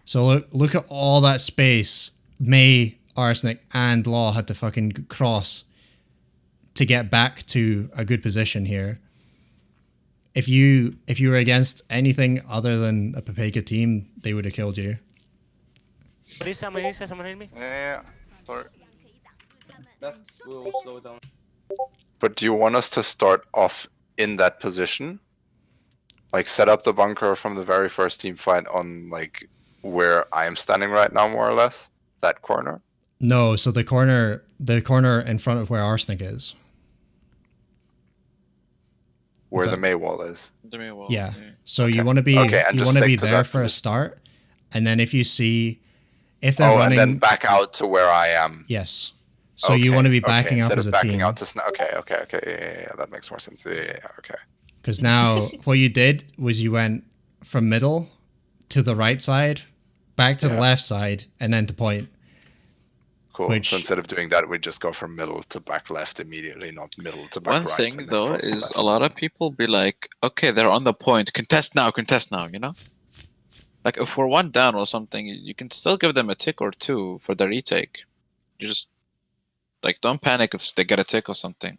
So look at all that space May, Arsenic, and Law had to fucking cross to get back to a good position here. If you were against anything other than a Papega team, they would have killed you. Someone heal me. Yeah. Sorry. That will slow it down. But do you want us to start off in that position? Like set up the bunker from the very first team fight on like where I am standing right now, more or less? That corner? No, so the corner in front of where Arsenic is. Where So- the May wall is. Yeah. So you want to be Okay, and you just want to stick be to there that for a position. start, and then if you see if they're Oh, running, and then back out to where I am. yes. So you want to be backing up instead as of a backing team. out to okay, yeah, that makes more sense. Yeah, okay. Because now what you did was you went from middle to the right side, back to the left side, and then to point. Cool. Which- So instead of doing that, we just go from middle to back left immediately, not middle to back One right. thing and then though cross to is left. a lot of people be like, okay, they're on the point, contest now, you know? Like if we're one down or something, you can still give them a tick or two for the retake. You just like don't panic if they get a tick or something.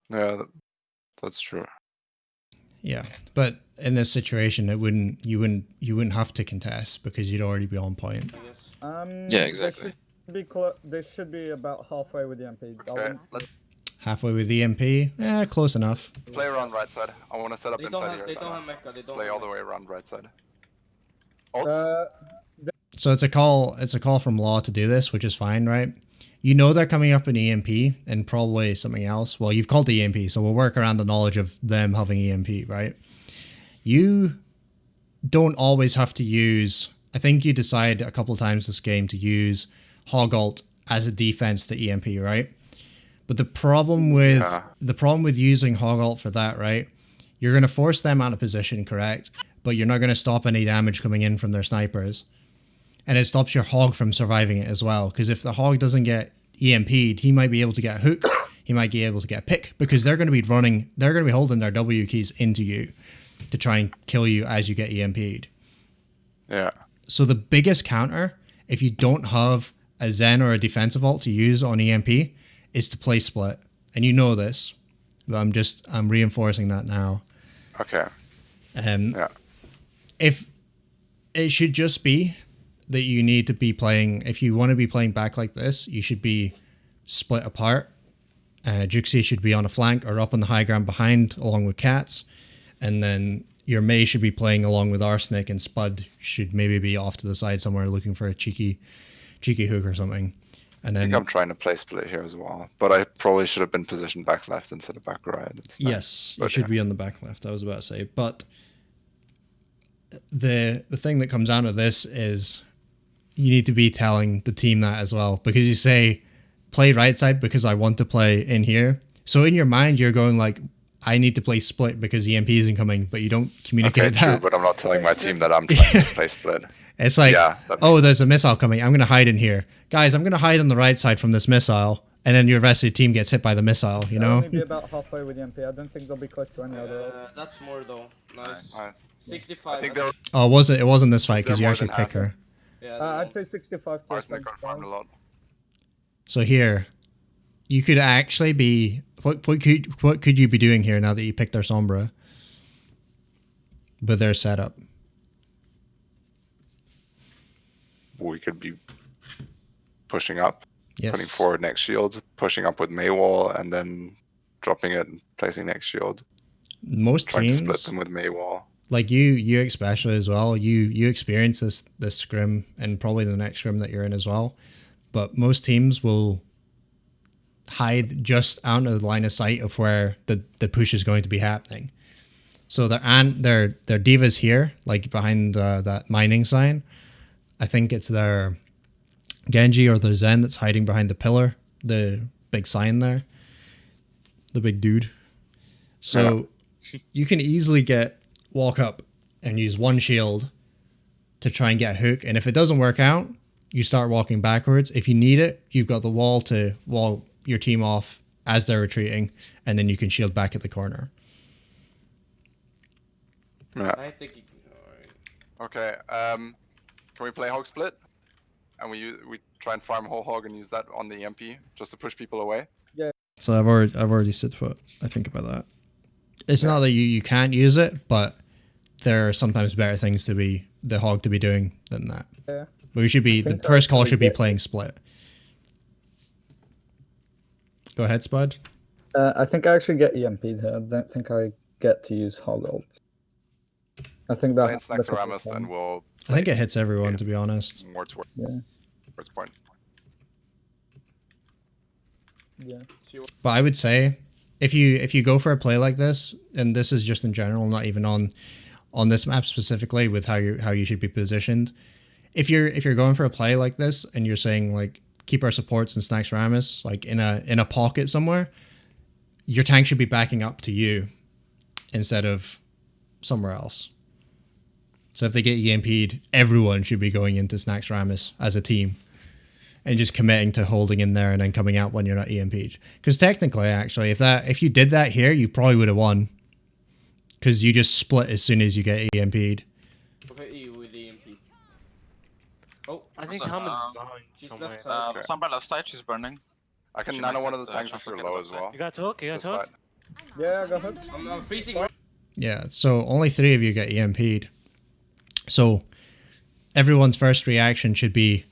Yeah, that's true. Yeah, but in this situation, you wouldn't have to contest because you'd already be on point. I guess. Yeah, exactly. They should be about halfway with the MP. Okay, let's Halfway with EMP, close enough. play around right side. I want to set up They don't inside have, here. they don't Sana. have mecha, they don't Play have all the mecha. way around right side. Ult? So it's a call from Law to do this, which is fine, right? You know they're coming up in EMP and probably something else. Well, you've called the EMP, so we'll work around the knowledge of them having EMP, right? You don't always have to use... I think you decide a couple times this game to use Hog Ult as a defense to EMP, right? But the problem with using Hog Ult for that, right? You're going to force them out of position, correct? But you're not going to stop any damage coming in from their snipers. And it stops your Hog from surviving it as well. Because if the Hog doesn't get EMP'd, he might be able to get hooked. He might be able to get pick. Because they're going to be holding their W keys into you to try and kill you as you get EMP'd. Yeah. So the biggest counter if you don't have a Zen or a defensive ult to use on EMP, is to play split. And you know this, but I'm reinforcing that now. Okay. Yeah. If it should just be that you need to be playing, if you want to be playing back like this, you should be split apart. Juxi should be on a flank or up on the high ground behind, along with Cats, and then your Mei should be playing along with Arsenic, and Spud should maybe be off to the side somewhere looking for a cheeky hook or something. And then I think I'm trying to play split here as well, but I probably should have been positioned back left instead of back right. Yes, you should be on the back left. I was about to say, but the thing that comes out of this is you need to be telling the team that as well, because you say play right side because I want to play in here. So in your mind, you're going like, I need to play split because EMP isn't coming, but you don't communicate true, that. but I'm not telling my team that I'm trying to play split. It's like, Yeah, oh, there's a missile coming. I'm going to hide in here. Guys, I'm going to hide on the right side from this missile. And then your rest of your team gets hit by the missile, you know? I'll be about halfway with the MP. I don't think they'll be close to any other ult. That's more though. Nice. Nice. 65. I think they're Oh, it wasn't this fight because you They're more actually than pick half. her. Yeah. I'd say 65 to Arsenic got farmed a 75. lot. So here, you could actually be... What could you be doing here now that you picked their Sombra? With their setup. We could be pushing up, Yes. putting forward next shield, pushing up with Maywall, and then dropping it and placing next shield. Most Trying to split teams, them with Maywall. like you especially as well, you experience this scrim and probably the next scrim that you're in as well. But most teams will hide just out of the line of sight of where the push is going to be happening. So their divas here, like behind that mining sign. I think it's their Genji or their Zen that's hiding behind the pillar, the big sign there, the big dude. So you can easily walk up and use one shield to try and get a hook. And if it doesn't work out, you start walking backwards. If you need it, you've got the wall to wall your team off as they're retreating, and then you can shield back at the corner. Yeah. I think you can. Alright. Okay. Can we play Hog Split? And we try and farm whole hog and use that on the EMP just to push people away. So I've already set foot. I think about that. It's not that you can't use it, but there are sometimes better things to be the hog to be doing than that. Yeah. But we should be the think first call actually should be get- playing split. Go ahead, Spud. I think I actually get EMP'd here. I don't think I get to use hog ult. I think that... Play Snacks Aramis and we'll I think it hits everyone, to be honest. more towards Yeah. point. Yeah. But I would say if you go for a play like this, and this is just in general, not even on this map specifically, with how you should be positioned. If you're going for a play like this and you're saying like keep our supports and Snacks Ramus like in a pocket somewhere, your tank should be backing up to you instead of somewhere else. So if they get EMP'd, everyone should be going into Snacks Ramus as a team and just committing to holding in there and then coming out when you're not EMP'd. Because technically, actually, if you did that here, you probably would have won. Because you just split as soon as you get EMP'd. We'll hit you with the EMP. Oh, I think So, Hammond's behind she's somewhere. left side. Okay. Somewhere left side, she's burning. I can She nano might one of set the the tanks if action you're for low the as well. You got hook, you got That's hook. fine. Yeah, go ahead. I'm freezing right. Yeah, so only 3 of you get EMP'd. So everyone's first reaction should be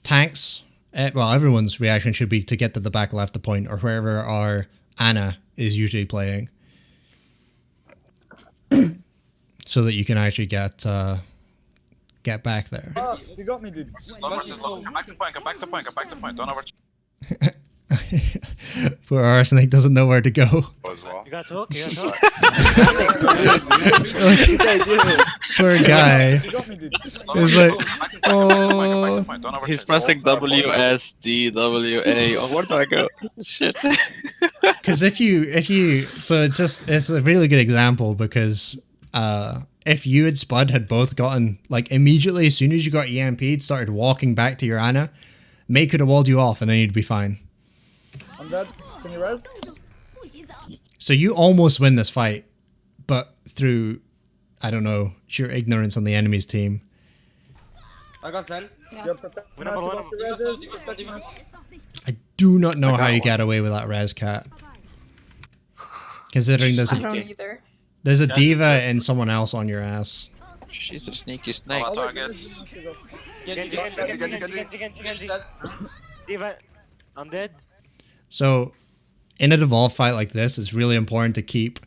tanks. Well, everyone's reaction should be to get to the back left of point or wherever our Ana is usually playing. So that you can actually get back there. Ah, you got me, dude. Lower is low. Come back to point, come back to point, come back to point. Don't over. Poor Arsenic doesn't know where to go. As well. You got hook, you got hook. Poor guy. You got me, dude. It's like, oh. He's pressing W, S, D, W, A. Oh, where do I go? Shit. Because if you, so it's a really good example because if you and Spud had both gotten, like immediately as soon as you got EMP'd, started walking back to your Ana, May could have walled you off and then you'd be fine. I'm dead. Can you res? So you almost win this fight, but through, I don't know, sheer ignorance on the enemy's team. I got Zen. Yeah. You're protecting us, Winnable, you got your winnable. reses, protecting us. I do not know I how got you one. get away with that res cat. Considering I don't either. there's a Guys, diva there's- and someone else on your ass. She's a sneaky snake. Oh, wait, targets. Genji, Genji. Diva, I'm dead. So, in a devolved fight like this, it's really important to keep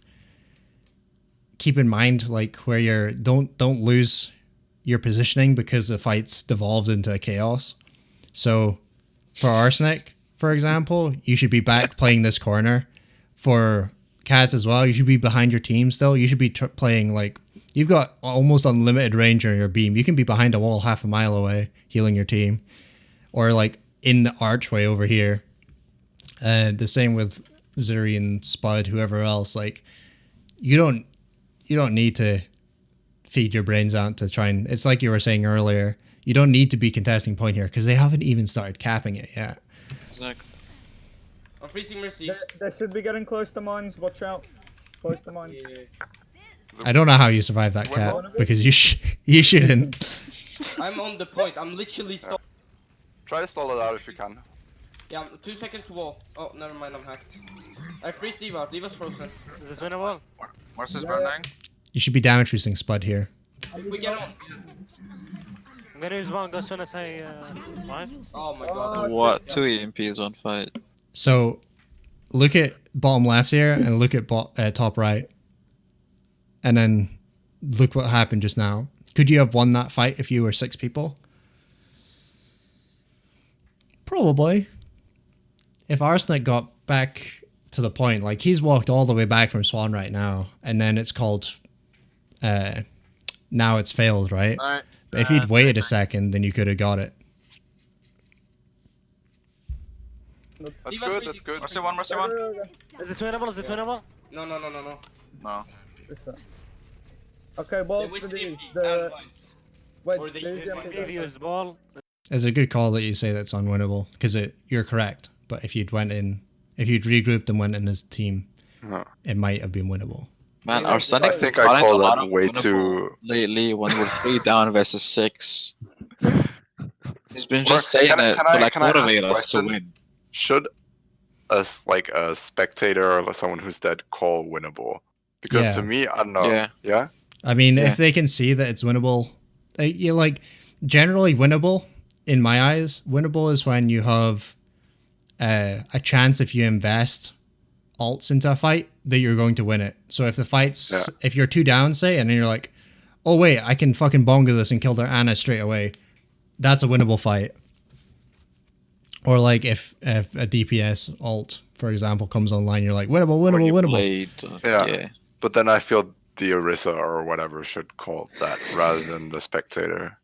in mind like where you're don't lose your positioning because the fight's devolved into a chaos. So, for Arsenic, for example, you should be back playing this corner. For Kaz as well, you should be behind your team still. You should be playing like you've got almost unlimited range on your beam. You can be behind a wall half a mile away healing your team, or like in the archway over here. The same with Zuri and Spud, whoever else. Like you don't need to feed your brains out to try and. It's like you were saying earlier. You don't need to be contesting point here because they haven't even started capping it yet. Exactly. I'm freezing Mercy. They should be getting close to mines, watch out. Close to mines. Yeah. I don't know how you survive that cap because you shouldn't. I'm on the point. I'm literally so. Try to stall it out if you can. Yeah, 2 seconds to wall. Oh, never mind. I'm hacked. I freeze Diva. Diva's frozen. Is this winnable? Where's his Yeah. burning? You should be damage reducing Spud here. If we get on. I'm gonna use one as soon as I live. Oh my god. What? 2 EMPs on fight. So, look at bottom left here and look at top right. And then look what happened just now. Could you have won that fight if you were 6 people? Probably. If Arsenic got back to the point, like he's walked all the way back from Swan right now, and then it's called, now it's failed, right? Alright. But if you'd waited a second, then you could have got it. That's good, that's good. Mercy one, Mercy one. Is it winnable? Is it winnable? No. No. Okay, well, They waste for the these, MP the... and vibes. Wait, Or they there's use the one MP If you use guys. the ball, It's a good call that you say that's unwinnable because you're correct. But if you'd regrouped and went in as a team, No. it might have been winnable. Man, I Arsenic. I think I running call a lot that of way winnable too. lately when we're 3 down versus 6. He's been just Or saying can I- it can to I- like can I ask a motivate us to question? win. Should a spectator or someone who's dead call winnable? Because Yeah. to me, I don't know. Yeah. Yeah? I mean, Yeah. if they can see that it's winnable, you like generally winnable in my eyes. Winnable is when you have a chance if you invest alts into a fight that you're going to win it. So if the fight's if you're 2 down, say, and then you're like, oh wait, I can fucking bongo this and kill their Ana straight away. That's a winnable fight. Or like if a DPS alt, for example, comes online, you're like winnable. Blade, Yeah. But then I feel the Orisa or whatever should call that rather than the spectator.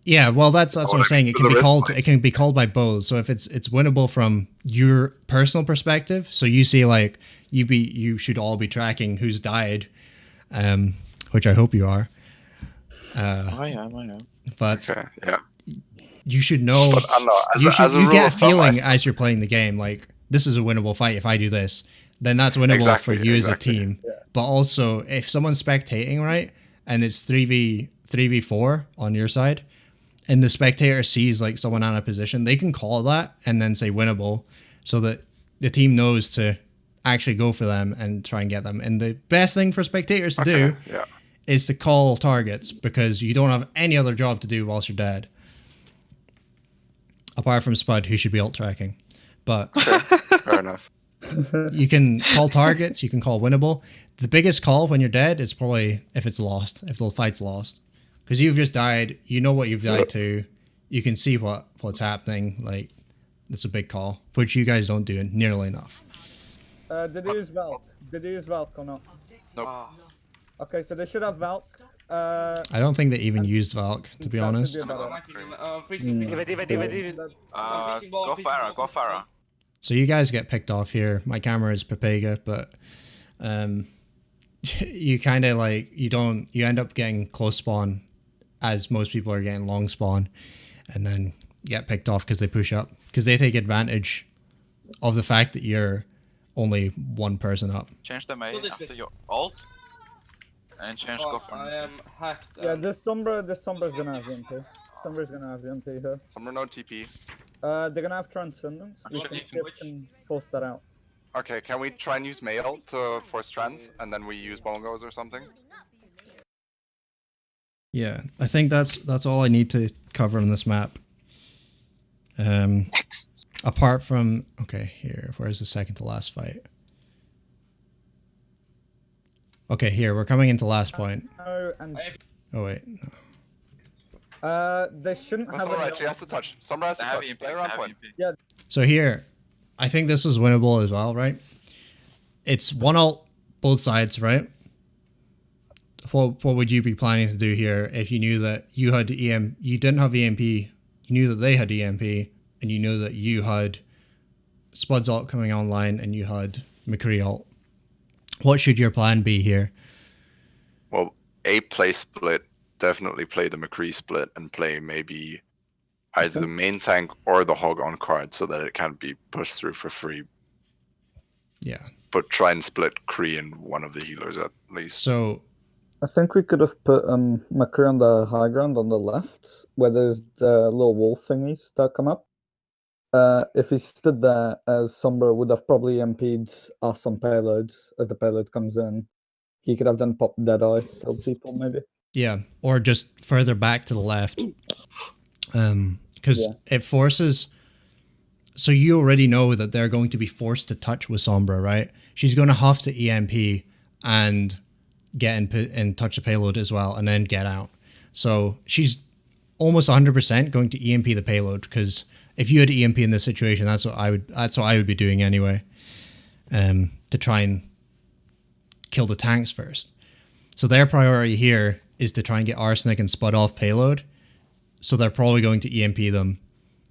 Yeah, well, that's what I'm saying. It can be Because called. It can be called by both. So if it's winnable from your personal perspective, so you see like you should all be tracking who's died, which I hope you are. I am. But Okay, yeah. you should know. But I don't know. As a you rule get a of thumb, feeling I as you're playing the game like this is a winnable fight. If I do this, then that's winnable Exactly, for you exactly. as a team. But also, if someone's spectating, right, and it's 3v4 on your side, and the spectator sees like someone on a position, they can call that and then say winnable, so that the team knows to actually go for them and try and get them. And the best thing for spectators to do yeah. is to call targets because you don't have any other job to do whilst you're dead. Apart from Spud, who should be alt tracking. But Fair enough. you can call targets, you can call winnable. The biggest call when you're dead is probably if it's lost, if the fight's lost. Because you've just died, you know what you've died to, you can see what's happening. Like, it's a big call, which you guys don't do nearly enough. Did they use Valk? Did they use Valk or not? Nope. Okay, so they should have Valk. I don't think they even used Valk, to be That should honest. be about it. Freezing. Diva. Go Farah. So you guys get picked off here. My camera is Pepega, but you kind of like, you end up getting close spawn as most people are getting long spawn, and then get picked off because they push up. Because they take advantage of the fact that you're only one person up. Change the main What is after this? your ult. And change go for I am hacked. Yeah, this Sombra's gonna have EMP. Sombra's gonna have EMP here. Sombra no TP. They're gonna have Transcendence. We Actually, can force that out. Okay, can we try and use mail to force trans, and then we use bongos or something? Yeah, I think that's all I need to cover on this map. Apart from here, where's the second to last fight? Okay, here we're coming into last point. No, and Oh wait, no. they shouldn't That's have. alright, she has to touch. Sombra has to touch. Play around point. So here, I think this was winnable as well, right? It's one ult both sides, right? What would you be planning to do here if you knew that you had you didn't have EMP, you knew that they had EMP, and you knew that you had Spud's ult coming online and you had McCree ult? What should your plan be here? Well, play split. Definitely play the McCree split and play maybe either the main tank or the hog on card so that it can't be pushed through for free. Yeah. But try and split Kree and one of the healers at least. So I think we could have put McCree on the high ground on the left, where there's the little wall thingies that come up. If he stood there, as Sombra would have probably MP'd us on payloads as the payload comes in. He could have done pop Deadeye, killed people maybe. yeah, or just further back to the left, because it forces. So you already know that they're going to be forced to touch with Sombra, right? She's going to have to EMP and get in touch the payload as well, and then get out. So she's almost 100% going to EMP the payload, because if you had EMP in this situation, that's what I would be doing anyway, to try and kill the tanks first. So their priority here is to try and get Arsenic and Spud off payload. So they're probably going to EMP them.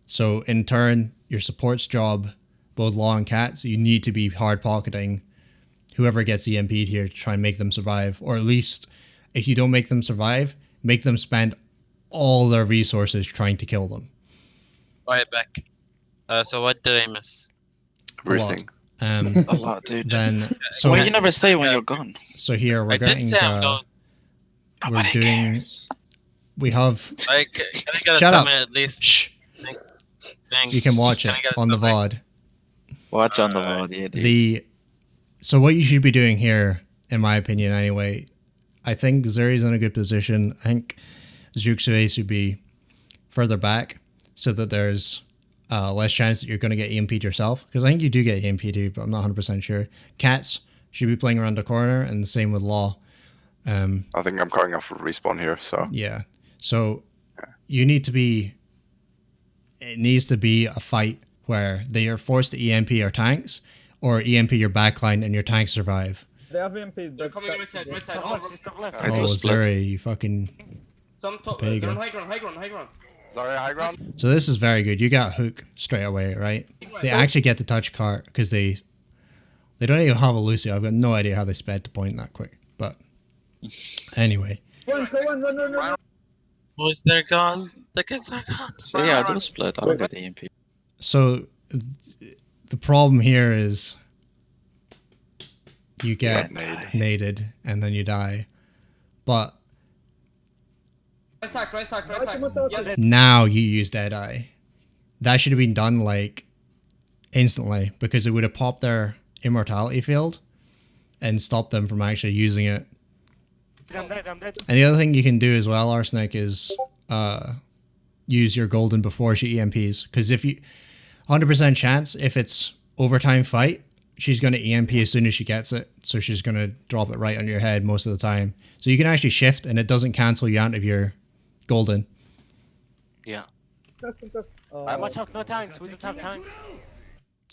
So in turn, your support's job, both Law and Cat, so you need to be hard pocketing whoever gets EMP'd here to try and make them survive. Or at least, if you don't make them survive, make them spend all their resources trying to kill them. Alright, back. So what did I miss? Everything. A lot, dude. Then so Why you never say when you're gone? So here we're I did getting say I'm going. we're doing we have Like, can I get a Shut up. summon at least? shh, Thanks. you can watch it I get a on the summon? VOD. Watch on the VOD, yeah, dude. So what you should be doing here, in my opinion anyway, I think Zuri's in a good position. I think Zhuxue should be further back so that there's less chance that you're going to get EMP'd yourself. Because I think you do get EMP'd, but I'm not 100% sure. Cats should be playing around the corner, and the same with Law. I think I'm calling off a respawn here, so. Yeah. So you need to be... It needs to be a fight where they are forced to EMP your tanks, or EMP your backline and your tanks survive. They have EMP. They're coming right side, right side. Top left, top left. It Oh, was split. Zuri, you fucking... Some top. There you They're on go. high ground, high ground, high ground. Sorry, high ground. So this is very good. You got Hook straight away, right? They actually get to touch cart because they don't even have a Lucio. I've got no idea how they sped to point that quick. But anyway, Go on, no. Boys, they're gone. The kids are gone. So yeah, don't split. I don't get EMP. so the problem here is you get naded and then you die. But Right side, right side, right Nice side. one, Tato. Yes. now you use Deadeye. That should have been done like instantly, because it would have popped their immortality field and stopped them from actually using it. I'm dead, I'm dead. And the other thing you can do as well, Arsenic, is use your golden before she EMPs. Because if you 100% chance, if it's overtime fight, she's going to EMP as soon as she gets it. So she's going to drop it right on your head most of the time. So you can actually shift and it doesn't cancel you out of your golden. Yeah. Watch out, no tanks, we don't have tanks.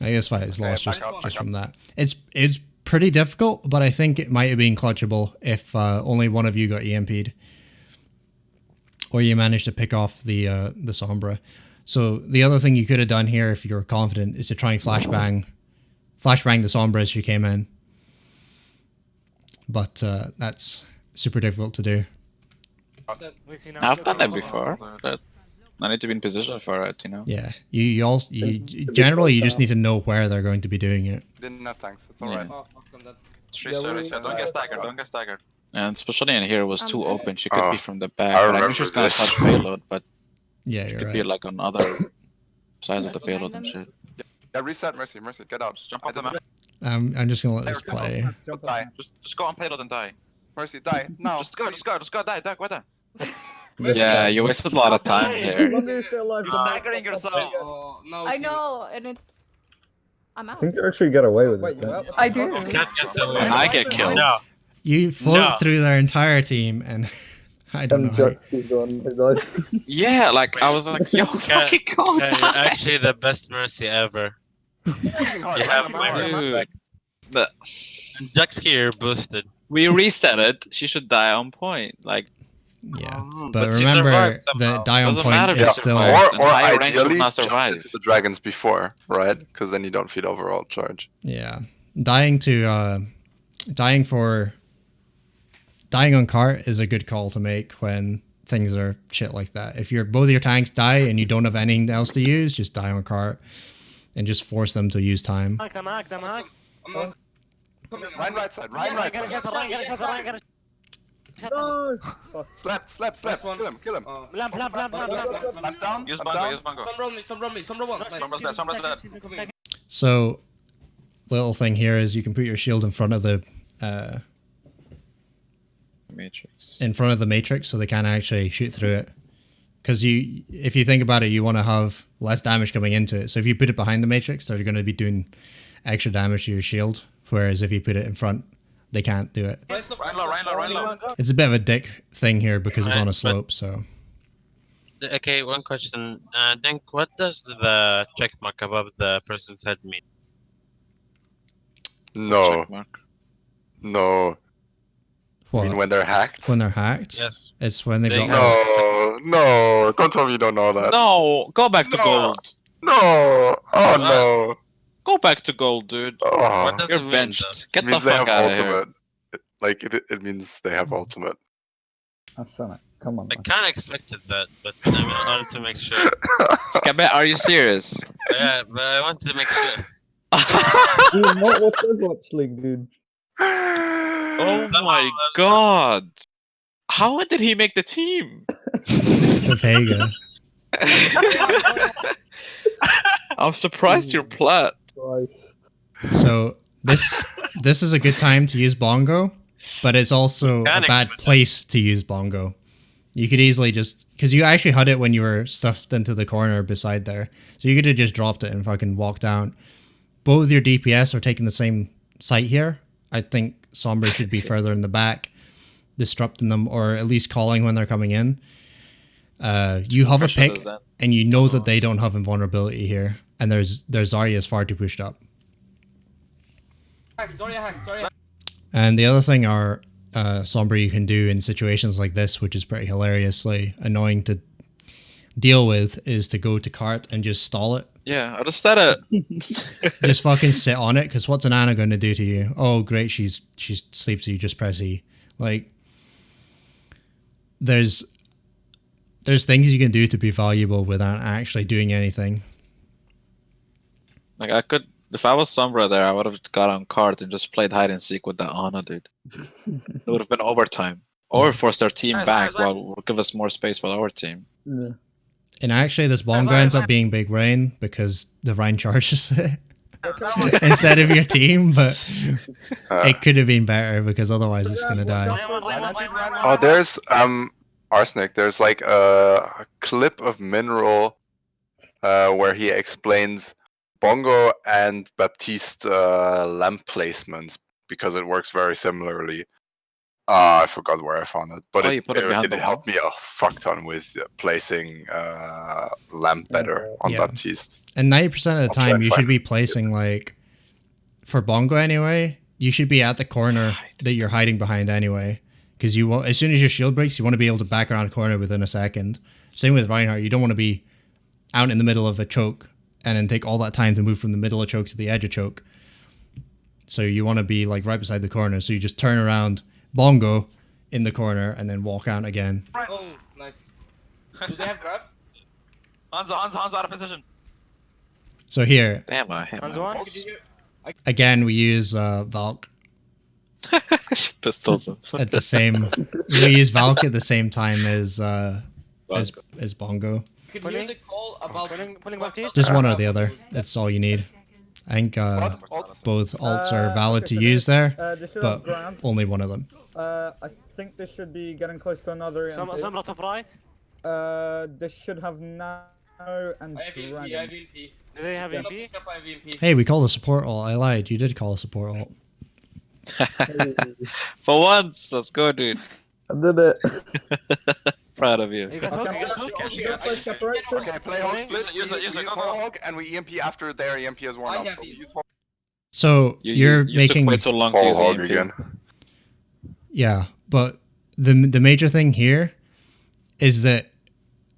I guess fight is lost back up, back just from that. It's pretty difficult, but I think it might have been clutchable if only one of you got EMP'd. Or you managed to pick off the Sombra. So the other thing you could have done here, if you're confident, is to try and flashbang the Sombra as she came in. But that's super difficult to do. We see now. I've done that before, but I need to be in position for it, you know? Yeah, you generally you just need to know where they're going to be doing it. Didn't have tanks. It's alright. Oh, fuck, I'm dead. Don't get staggered, don't get staggered. And especially in here, it was too open. She could be from the back. I But I knew she was remember gonna this. touch payload, but Yeah, she you're could be right. like on other sides of the payload and shit. Yeah, reset, Mercy, get out. Just jump off the map. I'm just gonna let this play. Die. Just go on payload and die. Mercy, die. No. Just go, die, go die. Yeah, you wasted a lot of time here. You're staggering yourself. Oh, no, I know, and it's. I'm I out. think you actually get away with Wait, it. you yeah. out? I do. Cat gets away. And I get killed. No. You float No. through their entire team, and I don't And know. How, Juxky's the one who does. Yeah, like I was like, yo, fucking go You're die. actually the best Mercy ever. You have my Dude. respect. But And Jax here boosted. we reset it. She should die on point. Like, yeah, but but she remember, survived the somehow. die on Doesn't matter point if is she still. survived. Or And higher range would ideally, not jump survive. into the dragons before, right? Because then you don't feed overall charge. Yeah, dying on cart is a good call to make when things are shit like that. If both your tanks die and you don't have anything else to use, just die on cart and just force them to use time. معاك معاك معاك. I'm not. Ryan right side, Ryan right side. No! Slap. Nice one. Kill him. بلان بلان بلان بلان بلان. Lamp down. Use lamp Bango, down. use Bango. Some roam me. Sombra's dead, Sombra's dead. Come in. So, little thing here is you can put your shield in front of the Matrix. matrix, so they can't actually shoot through it. Because if you think about it, you want to have less damage coming into it. So if you put it behind the matrix, they're going to be doing extra damage to your shield. Whereas if you put it in front, they can't do it. Ryan low. It's a bit of a dick thing here because it's on a slope. So Okay, one question. Dink, what does the check mark above the person's head mean? No, Check mark. no. I what? mean, when they're hacked? When they're hacked, Yes. it's when they've They got. No. Don't tell me you don't know that. No, go back to No. gold. No. Oh, no. Go back to gold, dude. Oh, What does it You're mean, benched. it Get the means they fuck have out of here. ultimate. It means they have ultimate. Asana, come on. I kind of expected that, but I wanted to make sure. Scabbett, are you serious? Yeah, but I wanted to make sure. Do you not watch Overwatch League, dude? Oh my god. How did he make the team? With Haga. I'm surprised you're plat. Christ. So this is a good time to use bongo, but it's also a bad place to use bongo. You could easily just because you actually had it when you were stuffed into the corner beside there, so you could have just dropped it and fucking walked down. Both your DPS are taking the same site here. I think Sombra should be further in the back, disrupting them or at least calling when they're coming in. You have a Pressure pick, does that. and you know that they don't have invulnerability here, and their Zarya is far too pushed up. Sorry. And the other thing are Sombra you can do in situations like this, which is pretty hilariously annoying to deal with, is to go to cart and just stall it. Yeah, I just said it. Just fucking sit on it, because what's an Ana going to do to you? Oh, great, she sleeps, so you just press E. Like, there's things you can do to be valuable without actually doing anything. Like I could, if I was Sombra there, I would have got on cart and just played hide and seek with that Ana, dude. It would have been overtime, or force their team back while give us more space for our team. Yeah. And actually, this bongo ends up being Big Rain because the Rhine charges it instead of your team, but it could have been better because otherwise it's going to die. Oh, there's Arsenic. There's like a clip of Mineral where he explains Bongo and Baptiste lamp placements because it works very similarly. I forgot where I found it, but you put it behind the helped me a fuck ton with placing lamp better on Yeah. Baptiste. And 90% of the I'll try time, and you find should be placing, like, for bongo anyway, you should be at the corner that you're hiding behind anyway. Because you want, as soon as your shield breaks, you want to be able to back around a corner within a second. Same with Reinhardt, you don't want to be out in the middle of a choke and then take all that time to move from the middle of choke to the edge of choke. So you want to be, like, right beside the corner. So you just turn around, bongo in the corner, and then walk out again. Oh, nice. Do they have grab? Han's out of position. So here, Damn, I hit Hands my one. mouse. again, we use Valk. Pistols. at the same. We use Valk at the same time as Bongo. You can hear the call about Pulling Baptiste. Just one or the other. That's all you need. I think both alts are valid to use there, This should but have ground. only one of them. I think this should be getting close to another Some EMP. lot of right. This should have Nano and I have VMP, I have Dragon. VMP. Do they have Do MP? not push up, I have VMP. Hey, we called a support alt. I lied. You did call a support alt. For once, let's go, dude. I did it. Proud of you. You got hook, you got hook. Okay, play Hog split. Use it, We go, use go. Hog, and we EMP after their EMP has worn I up. have So we it. use Hog. So you're you making took way too long to Ball use Hog EMP. again. yeah, but the major thing here is that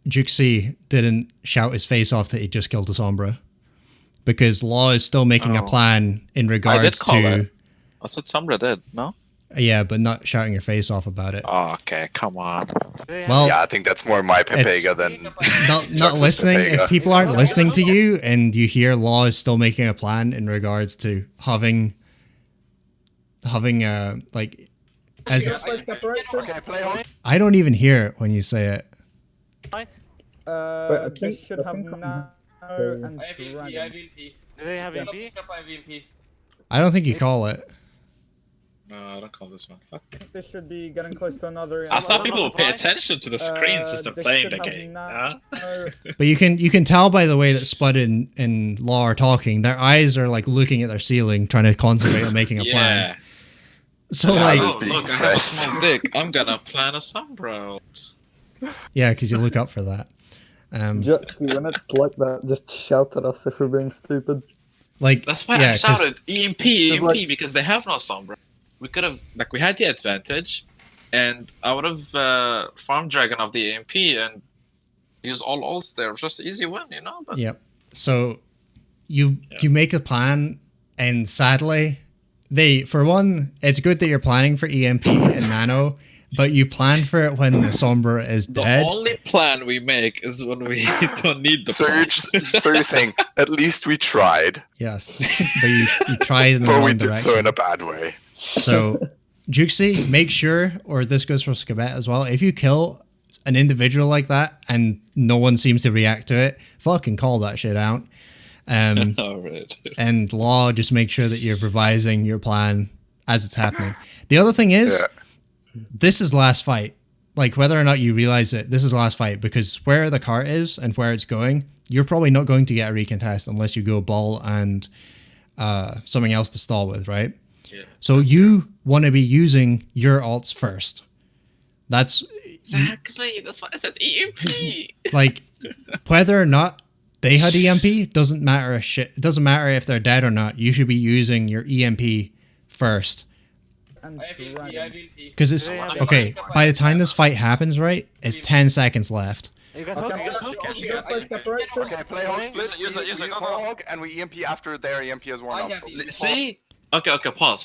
Juxi didn't shout his face off that he just killed a Sombra, because Law is still making a Oh. plan in regards call to it. I said Sombra did, no? yeah, but not shouting your face off about it. Oh, okay, come on. Do they have- Well, Yeah, I think that's more my Pepega than. not Jux's listening. Pepega. If people aren't listening to you and you hear Law is still making a plan in regards to having like as Okay, play Hog. I don't even hear it when you say it. right. This should have Nano and I have VMP, I have VMP. Do they have Do not MP? push up, I have VMP. I don't think you call it. No, I don't call this one. Fuck. This should be getting close to another EMP. I thought people would pay Right. attention to the screens as they're This playing should the have game. Nano- Huh? But you can tell by the way that Spud and Law are talking. Their eyes are like looking at their ceiling, trying to concentrate on making a plan. Yeah. So Yeah, like, I was Oh, being look, I have a impressed. small dick. I'm gonna plan a Sombra. yeah, because you look up for that. Juxi, when it's like that, just shout at us if we're being stupid. Like That's why yeah, I 'cause- shouted EMP, like- because they have no Sombra. We could have, like, we had the advantage, and I would have farmed Dragon of the EMP and used all ults there. It was just an easy win, you know? But Yep. So you make a plan, and sadly, for one, it's good that you're planning for EMP and Nano, but you planned for it when the Sombra is the dead. only plan we make is when we don't need the So you're saying at least we tried, Yes, but you tried in the but we wrong did direction. so in a bad way. So, Juxi, make sure, or this goes for Skabet as well, if you kill an individual like that and no one seems to react to it, fucking call that shit out. Alright. And Law, just make sure that you're revising your plan as it's happening. The other thing is, this is last fight. Like, whether or not you realize it, this is last fight, because where the cart is and where it's going, you're probably not going to get a recontest unless you go ball and something else to stall with, right? Yeah. So you want to be using your alts first. That's Exactly. That's why I said EMP. like whether or not they had EMP doesn't matter a shit. It doesn't matter if they're dead or not. You should be using your EMP first, And I have VMP, I have VMP. because it's okay. By the time this fight happens, right, it's 10 seconds left. You got hook, you got hook. Okay, play Hog split. Use it, We go, use go. Hog, and we EMP after their EMP has worn I up. have So we it. use Hog. See? Okay, pause.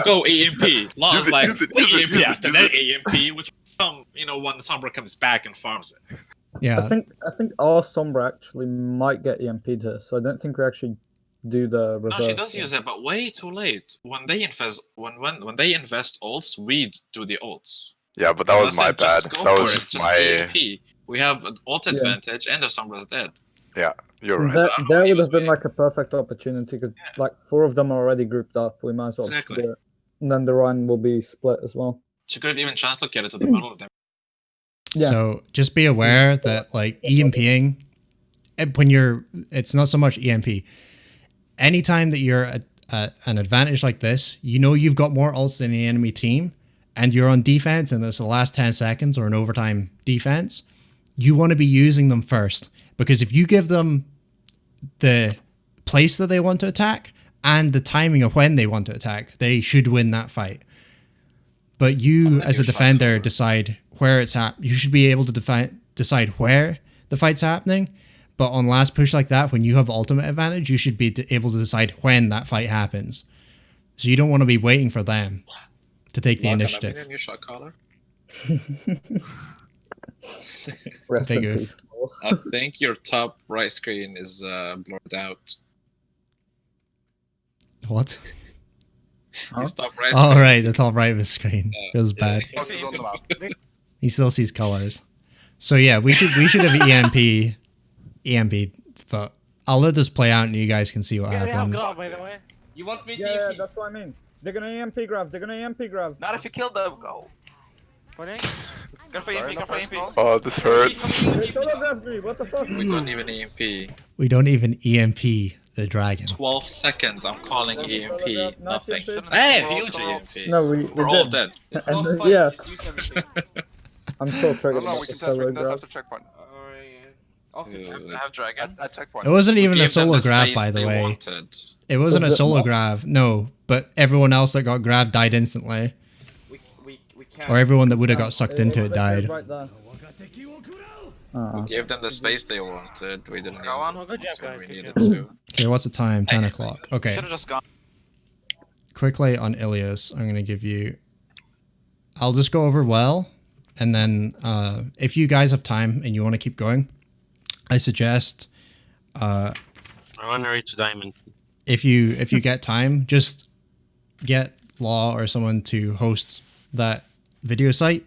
Go EMP. Law's Use it, like, use it, we use it, EMP use it, after use that EMP, which when Sombra comes back and farms it. Yeah, I think our Sombra actually might get EMP'd here, so I don't think we actually do the reverse. No, she does use it, but way too late. When they invest ults, we do the ults. Yeah, but that was That's my it, just bad. go That for was it, just my. EMP. We have an ult advantage, and the Sombra's dead. You're right. There, I don't there know, he would was have been being- like a perfect opportunity because like 4 of them are already grouped up. We might as well just Exactly. do it. And then the Rhine will be split as well. She could have even translocated to the middle of them. Yeah. So just be aware that like EMPing, it's not so much EMP. Anytime that you're at an advantage like this, you know you've got more ults than the enemy team, and you're on defense, and it's the last 10 seconds or an overtime defense. You want to be using them first, because if you give them the place that they want to attack and the timing of when they want to attack, they should win that fight. But you, as a you're defender, shot. decide where it's at. You should be able to decide where the fight's happening. But on last push like that, when you have ultimate advantage, you should be able to decide when that fight happens. So you don't want to be waiting for them to take the Mark, initiative. can I be your shot caller? Rest in Big peace. I think your top right screen is blurred out. What? Huh? Stop right. Oh, right, the top right of his screen. It was bad. Focus on the map. He still sees colors. So yeah, we should have EMP, but I'll let this play out and you guys can see what Yeah, they have happens. glove, by the way. You want me to Yeah, EMP? that's what I mean. They're gonna EMP grab. They're gonna EMP grab. Not if you kill them. Go. Funny? Go for EMP, go for EMP. Oh, this hurts. They solo grabbed me. What the fuck? We don't even EMP. We don't even EMP the dragon. 12 seconds. I'm calling EMP. Nothing. EMP. Hey, huge EMP. No, we We're all did. dead. It's And not then- fun, yeah. just use everything. I'm so No, triggered. no, about we can the test solo this grab. after checkpoint. Also, I have dragon. At checkpoint. It wasn't even a Give them solo the grab, space by the they way. wanted. It wasn't a Was it solo not? grab, no. But everyone else that got grabbed died instantly, we can't. or everyone that would have got sucked into it was died. Right there. We gave them the space they wanted. We didn't Go on. use Good it job, when guys, we good needed job. to. Okay, what's the time? 10 o'clock. Okay, Should have just gone. quickly on Illios, I'm going to give you... I'll just go over well, and then if you guys have time and you want to keep going, I suggest I want to reach diamond. if you get time, just get Law or someone to host that video site,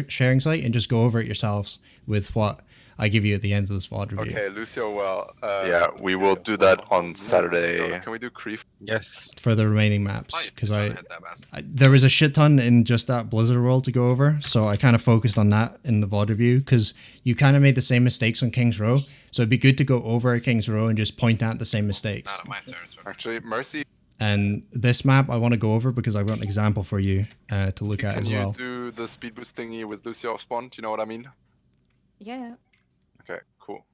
sharing site, and just go over it yourselves with what I give you at the end of this VOD review. Okay, Lucio, well, yeah, we will do that on Saturday. Can we do Creef? Yes. For the remaining maps, Oh, yeah, because go ahead, that bastard. there was a shit ton in just that Blizzard world to go over, so I kind of focused on that in the VOD review, because you kind of made the same mistakes on King's Row, so it'd be good to go over King's Row and just point out the same mistakes. Not on my territory. Actually, Mercy, And this map I want to go over because I've got an example for you to look at can as you well. do the speed boost thingy with Lucio off spawn? Do you know what I mean? Yeah. Okay, cool.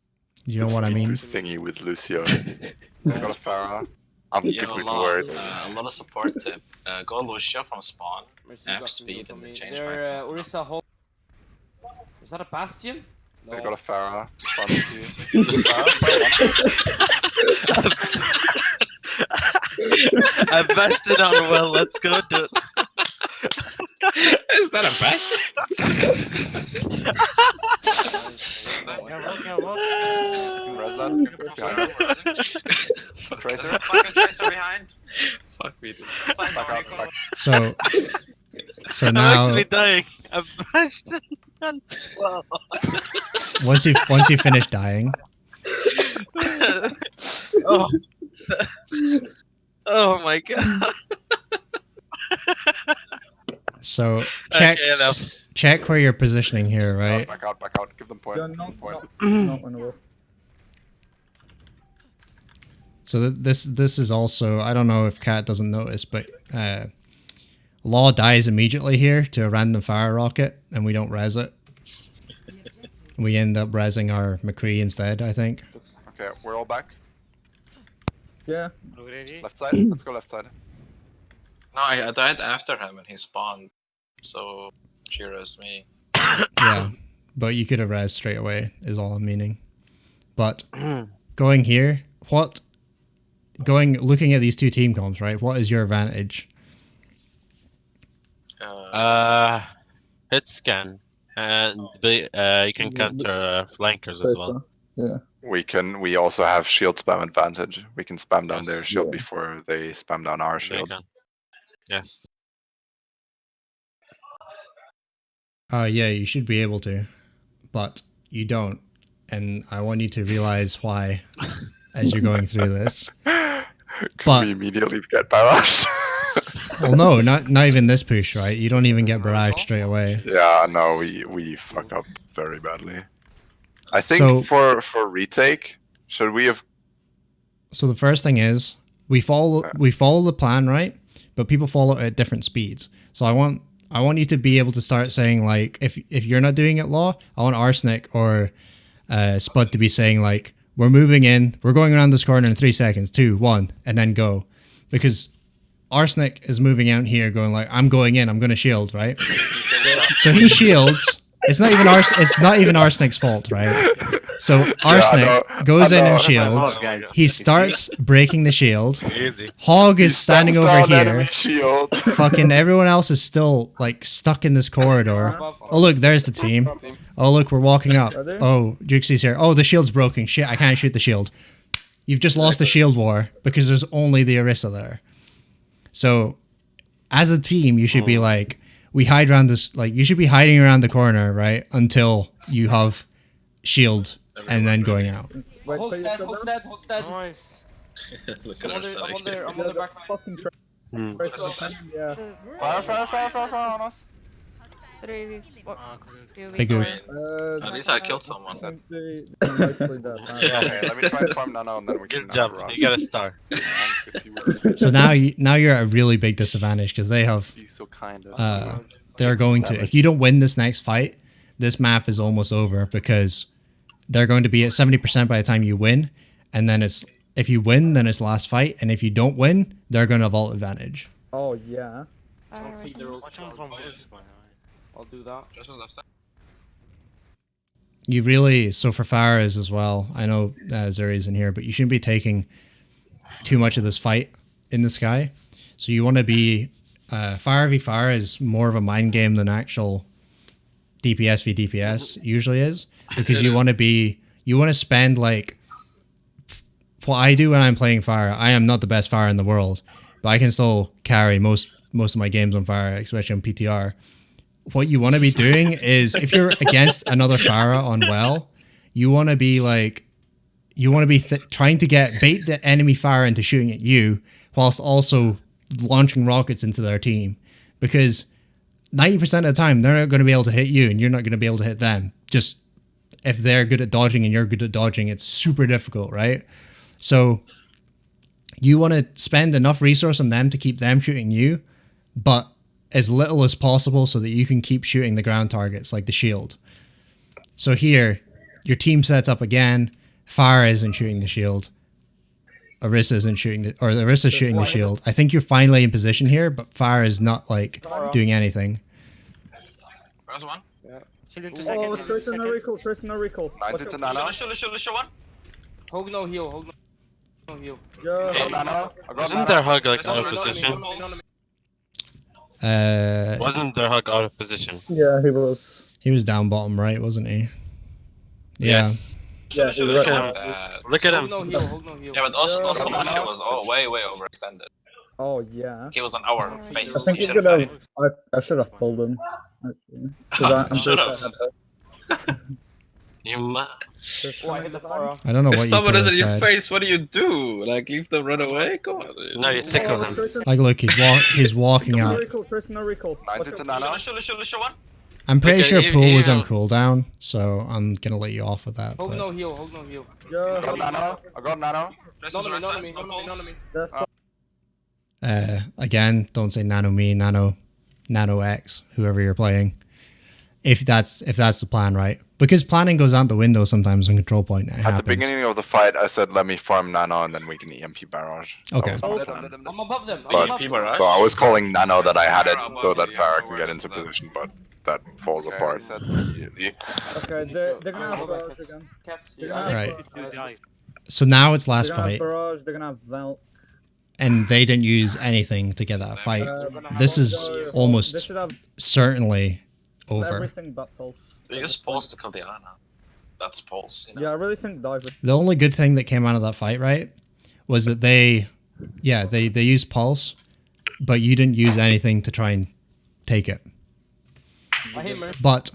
Do you know The what I speed mean? boost thingy with Lucio. Got a Farah. I'm good Yeah, with words. a lot of support tip. Go Lucio from spawn, Mercy, you app got some speed, for and me. then change They're, back to... Orisa hold. Is that a bastion? They No. got a Farah. Pharmacy. I bashed it on well. Let's go, dude. Is that a bash? Reslan, behind us. Tracer. Fucking Tracer behind. Fuck me. dude. Sign Back down, out, you back. So I'm now actually dying. I bashed it on well. once you finish dying, Oh. Oh my god. so check Okay, enough. check where you're positioning here, right? Back out, back out. Give them point. You're Give not, them point. not winnable. So this is also, I don't know if Kat doesn't notice, but Law dies immediately here to a random fire rocket, and we don't res it. We end up resing our McCree instead, I think. Okay, we're all back. Yeah. Left side. Let's go left side. No, I died after him and he spawned. So, cheer as me. Yeah, but you could have res straight away, is all I'm meaning. But going here, looking at these two team comps, right? What is your advantage? Hit scan. And you can counter flankers as well. Yeah. We also have shield spam advantage. We can spam down Yes. their shield Yeah. before they spam down our They shield. can. Yes. Yeah, you should be able to, but you don't. And I want you to realize why as you're going through this. Because But- we immediately get barraged. Well, no, not even this push, right? You don't even get barraged straight away. Yeah, no, we fuck up very badly. I think So- for retake, should we have? So the first thing is we follow the plan, right? But people follow at different speeds. So I want you to be able to start saying, like, if you're not doing it, Law, I want Arsenic or Spud to be saying, like, we're moving in, we're going around this corner in 3 seconds, 2, 1, and then go. Because Arsenic is moving out here going like, I'm going in, I'm going to shield, right? So he shields. It's not even Arsenic's fault, right? So Arsenic goes in and shields. He starts breaking the shield. Easy. Hog is standing Thumbs over down enemy here. shield. Fucking everyone else is still like stuck in this corridor. Oh look, there's the team. Oh look, we're walking up. Oh, Juxie's here. Oh, the shield's broken. Shit, I can't shoot the shield. You've just lost the shield war because there's only the Orisa there. So as a team, you should be like, we hide around this, like, you should be hiding around the corner, right? Until you have shield and then going out. Wait, Hook's so you dead, still Hook's there? dead, Hook's dead. Nice. Look I'm at on our there, I'm on side. there, I'm Yeah, on the the back. fucking Hmm. trace of time, yeah. Fire on us. 3v4. Ah, couldn't. Big oof. At least I killed someone. I think they're mostly dead. Okay, let me try and farm Nano and then we can Good job. have a You got a star. rush. So now you're at a really big disadvantage because they have Be so kind. they're going to, if you don't win this next fight, this map is almost over because they're going to be at 70% by the time you win, and then it's, if you win, then it's last fight, and if you don't win, they're going to vault advantage. Oh, yeah. I'll feed the Watch out from bush, by the way. I'll do that. Just on the left side. You really, so for Farah's as well, I know Zuri's in here, but you shouldn't be taking too much of this fight in the sky. So you want to be, Farah v Farah is more of a mind game than actual DPS v DPS usually is, because you want to spend like, what I do when I'm playing Farah, I am not the best Farah in the world, but I can still carry most of my games on Farah, especially on PTR. What you want to be doing is, if you're against another Farah on well, you want to be like, you want to be trying to bait the enemy Farah into shooting at you, whilst also launching rockets into their team, because 90% of the time they're not going to be able to hit you and you're not going to be able to hit them. Just if they're good at dodging and you're good at dodging, it's super difficult, right? So you want to spend enough resource on them to keep them shooting you, but as little as possible so that you can keep shooting the ground targets like the shield. So here, your team sets up again. Farah isn't shooting the shield. Orisa isn't shooting Orisa's shooting the shield. I think you're finally in position here, but Farah is not like doing anything. Where's one? Shield in 2 Oh, seconds. trace no recall, trace no recall. Nice, it's a Nano. Show one. Hog no heal, Hog no heal. Yeah. I got Nano. I got Wasn't Nano. their hug like Listen, out of listen, position? Wasn't their hug out of position? Yeah, he was. he was down bottom right, wasn't he? Yeah. Yes. Yeah, Should he's have right. that. Look at Hog him. no heal, Hog no heal. Yeah, but also Yeah. Masha was way overextended. Oh, yeah. He was on our face. I think He he's should have gonna. died. I should have pulled him. Actually. 'Cause I'm Should pretty have. sure You must. Oh, I hit the Farah. I don't know what If you someone could is have in your said. face, what do you do? Like, leave them run away? Come on. Dude. No, you tickle him. Like, look, he's walking No up. recall, trace no recall. Nice, it's a Nano. Show one. I'm pretty Okay, sure you- Pool was you- on cooldown, so I'm gonna let you off with that. Hog But no heal, Hog no heal. I got Yeah, Nano. I got Nano. None of me. that's again, don't say Nano me, Nano X, whoever you're playing. If that's the plan, right? Because planning goes out the window sometimes on control point. It At happens. the beginning of the fight, I said, let me farm Nano and then we can EMP barrage. That Okay. was my plan. I'm above them. I'm But- above them. Barrage. So I was calling Nano that I had it so that Farah can get into position, but that falls apart. okay. They're gonna have barrage again. Cats, They're yeah. gonna have Right. You die. So now it's They're last gonna have fight, barrage. They're gonna have Val. and they didn't use anything to get that fight. This is They almost should have certainly over. everything but pulse. They use Pulse to kill the Ana. That's Pulse. You know? Yeah, I really think dive. The only good thing that came out of that fight, right, was that they used Pulse, but you didn't use anything to try and take it. I hit him. But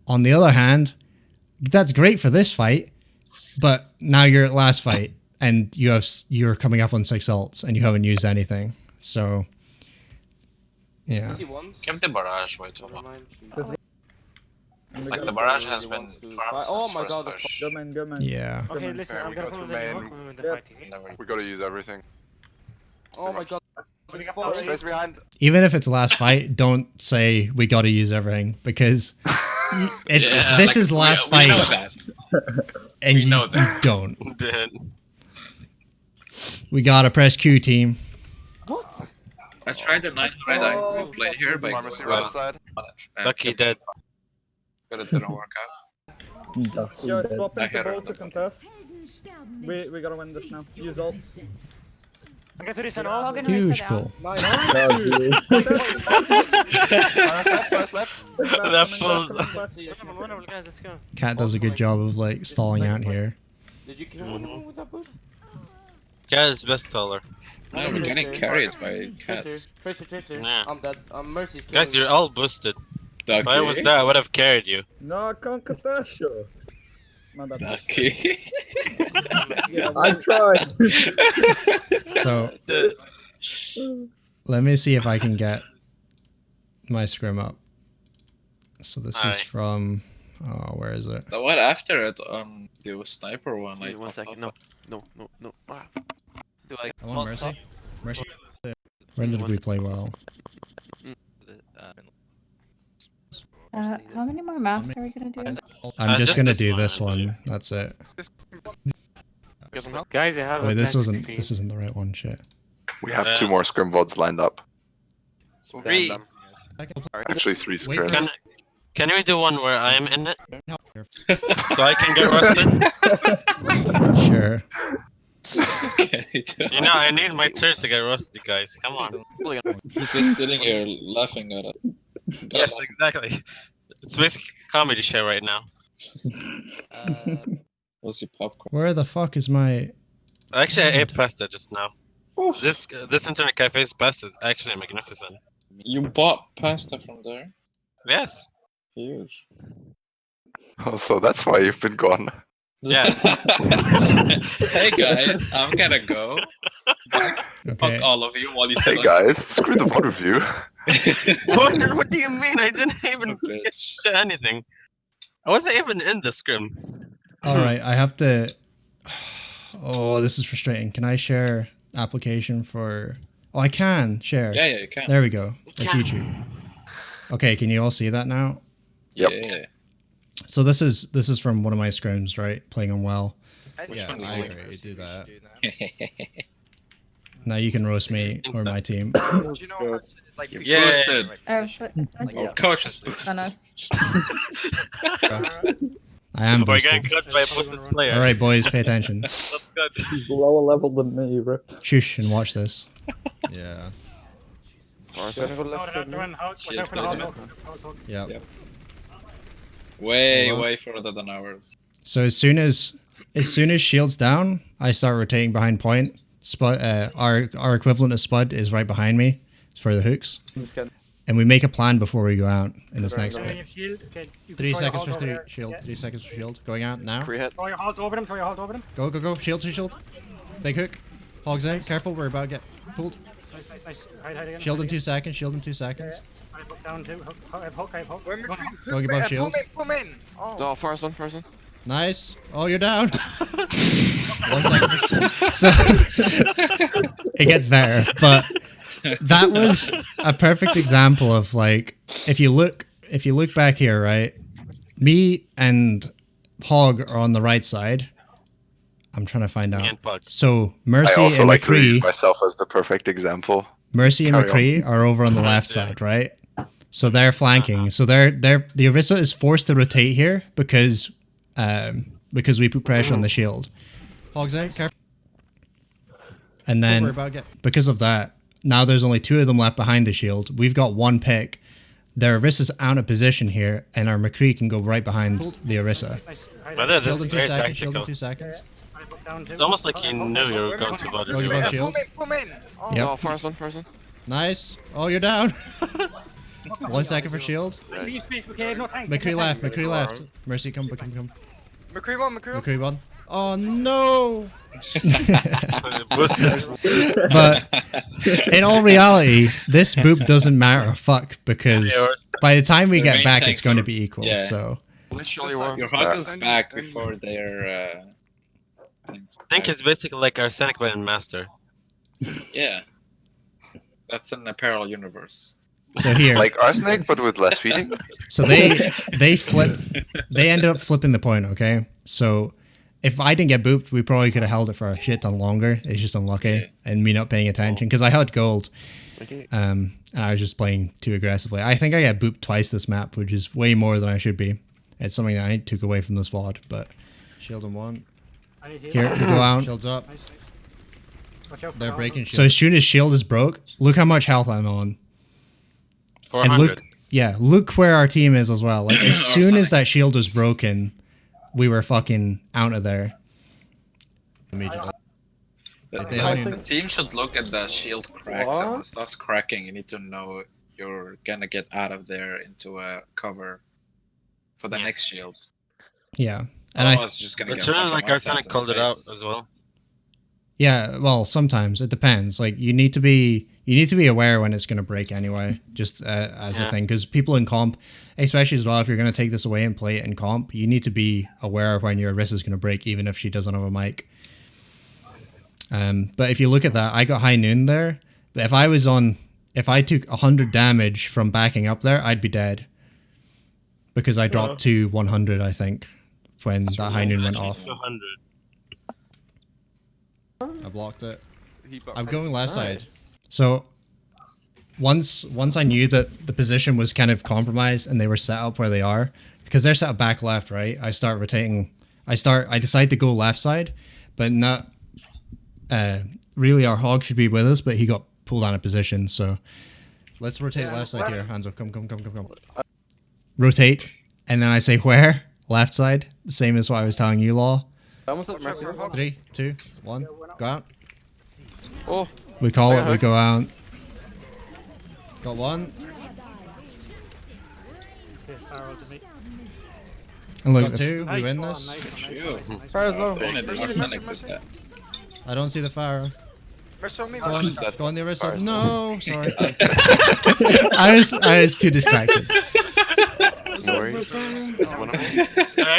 on the other hand, that's great for this fight, but now you're at last fight and you're coming up on 6 ults and you haven't used anything. So yeah. See ones. Give the barrage way too long. 'Cause Like the barrage has been farmed Oh since my first god, the push. Go man, go man. Yeah. Okay, man. listen, Okay, I'm we gonna go follow to the main. hawk in the Yeah. fight, okay? Never. We gotta use everything. Oh my god. Putting up Forest. the Trace behind. Even if it's last fight, don't say we got to use everything because it's Yeah, this like, is last we know fight that. and we know you that. don't. Dead. We gotta press Q, team. What? I tried the night red eye play here, but Pharmacy well, right side. Lucky dead. but it didn't work out. Yo, swap I into hit her ball on to the- contest. We gotta win this now. Use ult. I'm gonna do this and all. Hog and Huge Orisa pull. down. Nice. First left. That full- Wonderful, guys, let's go. Cat does a good job of like stalling out here. Did you kill anyone with that boot? Cat is best Steller. No, we're getting carried by cats. Tracer. Yeah. I'm dead. Mercy's killing Guys, you're all boosted. Ducky. If I was there, I would have carried you. No, I can't cut that shot. My bad. Ducky. Yeah, I tried. So let me see if I can get my scrim up. So this is from where is it? The one after it, the sniper one. Like, One second. No. Ah. Do I? I want Mercy. Mercy. When did we play well? How many more maps are we gonna do? I'm just just gonna this do one, this actually. one. That's it. Guys, I have. Wait, this isn't the right one. Shit. We have 2 more scrim VODs lined up. Re- Actually, 3 Wait, scrims. Can we do one where I'm in it? So I can get rusted? Sure. You know, I need my turret to get rusted, guys. Come on. He's just sitting here laughing at it. Yes, exactly. It's basically a comedy show right now. What's your popcorn? Where the fuck is my? Actually, I ate pasta just now. This internet cafe's pasta is actually magnificent. You bought pasta from there? Yes. Huge. Oh, so that's why you've been gone. Yeah. Hey guys, I'm gonna go. Okay. Fuck all of you while you Hey sit guys, screw the VOD review. What do you mean? I didn't even get anything. I wasn't even in the scrim. All right, I have to. Oh, this is frustrating. Can I share application for? Oh, I can share. Yeah, you can. There we go. That's YouTube. Okay, can you all see that now? Yep. Yeah. So this is from one of my scrims, right? Playing on well. Which one is I it? agree. Do that. Now you can roast me or my team. You're boosted. Our coach is boosted. I am We're getting boosted. coached by a boosted player. All right, boys, pay attention. That's good. He's lower level than me, Rip. Shush and watch this. Yeah. Yep. Yep. Way further than ours. So as soon as shield's down, I start rotating behind point. Spud, our equivalent of Spud is right behind me for the hooks, and we make a plan before we go out in this next bit. 3 seconds for shield. 3 seconds for shield. Going out now. Throw your halt over them. Go. Shield to shield. Big hook. Hogs in. Careful, we're about to get pulled. Nice. Hide Shield in 2 seconds. Shield in 2 seconds. I have hook down too. I have hook. Going above shield. Oh, first one. Nice. Oh, you're down. 1 second. So it gets better, but that was a perfect example of like if you look back here, right? Me and Hog are on the right side. I'm trying to find out. So Mercy I also and like to use McCree. myself as the perfect example. Mercy and Carry McCree are over on the left side, right? So they're flanking. So the Orisa is forced to rotate here because we put pressure on the shield. Hogs out, careful. And then because of that, now there's only 2 of them left behind the shield. We've got 1 pick. Their Orisa's out of position here, and our McCree can go right behind the Orisa. Whether this Shield in is 2 very seconds. Shield in tactical. 2 seconds. It's almost like you knew you were going to bother. Going above shield. Yep. First one. Nice. Oh, you're down. 1 second for shield. McCree left. Mercy, come. McCree one. Oh no! But in all reality, this boop doesn't matter a fuck because by the time we get back, it's going to be equal. Yeah. So Your hog is back before their things. I think it's basically like Arsenic by Master. Yeah. That's an apparel universe. So here, Like Arsenic, but with less feeding. so they ended up flipping the point. Okay, so if I didn't get booped, we probably could have held it for a shit ton longer. It's just unlucky, and me not paying attention because I held gold, and I was just playing too aggressively. I think I got booped twice this map, which is way more than I should be. It's something that I took away from this VOD, but shield in 1. Here we go out. Shields up. They're breaking shield. So as soon as shield is broke, look how much health I'm on. 400. And look where our team is as well. Like as soon as that shield was broken, we were fucking out of there. The They high noon. The team should look at the shield cracks, and when it starts cracking, you need to know you're gonna get out of there into a cover for the next shield. Yeah, and Otherwise, just gonna But get sure, fucking like one-tapped Arsenic in the called it out face. as well. yeah. Well, sometimes it depends. Like you need to be aware when it's going to break anyway, just as a thing, because people in comp, especially as well, if you're going to take this away and play it in comp, you need to be aware of when your Orisa is going to break, even if she doesn't have a mic. But if you look at that, I got high noon there. But if I took 100 damage from backing up there, I'd be dead. Because I dropped to 100, I think, when that high noon went off. 100. I blocked it. I'm going left side. So once I knew that the position was kind of compromised and they were set up where they are, because they're set up back left, right? I start rotating. I decide to go left side, but not really our hog should be with us, but he got pulled out of position. So let's rotate left side here. Hands up, come. Rotate, and then I say where? Left side, the same as what I was telling you, Law. 3, 2, 1, go out. Oh. We call it, we go out. Got one. And look, got 2, we win this. I don't see the Pharaoh. Go on the other side. No, sorry. I was too distracted. I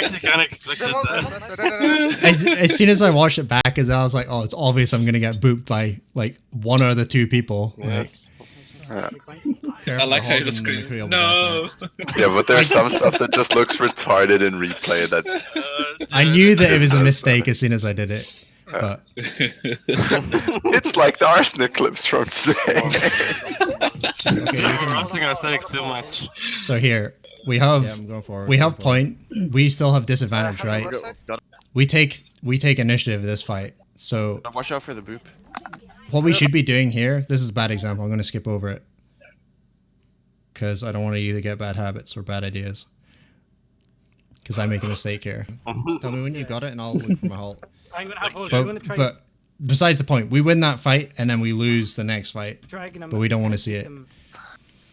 actually kind of expected that. As soon as I watched it back, I was like, oh, it's obvious I'm gonna get booped by like one or the 2 people. Yes. Like, I like how you just scream, no! Yeah, but there's some stuff that just looks retarded in replay that... I knew that it was a mistake as soon as I did it. But it's like the arsenic clips from today. We're roasting Arsenic too much. So here, we have point. We still have disadvantage, right? We take initiative this fight. So watch out for the boop. What we should be doing here, this is a bad example, I'm going to skip over it. Because I don't want you to get bad habits or bad ideas. Because I make a mistake here. Tell me when you got it and I'll look for my halt. I'm going to have hold. I'm going to try. But besides the point, we win that fight and then we lose the next fight. But we don't want to see it. Can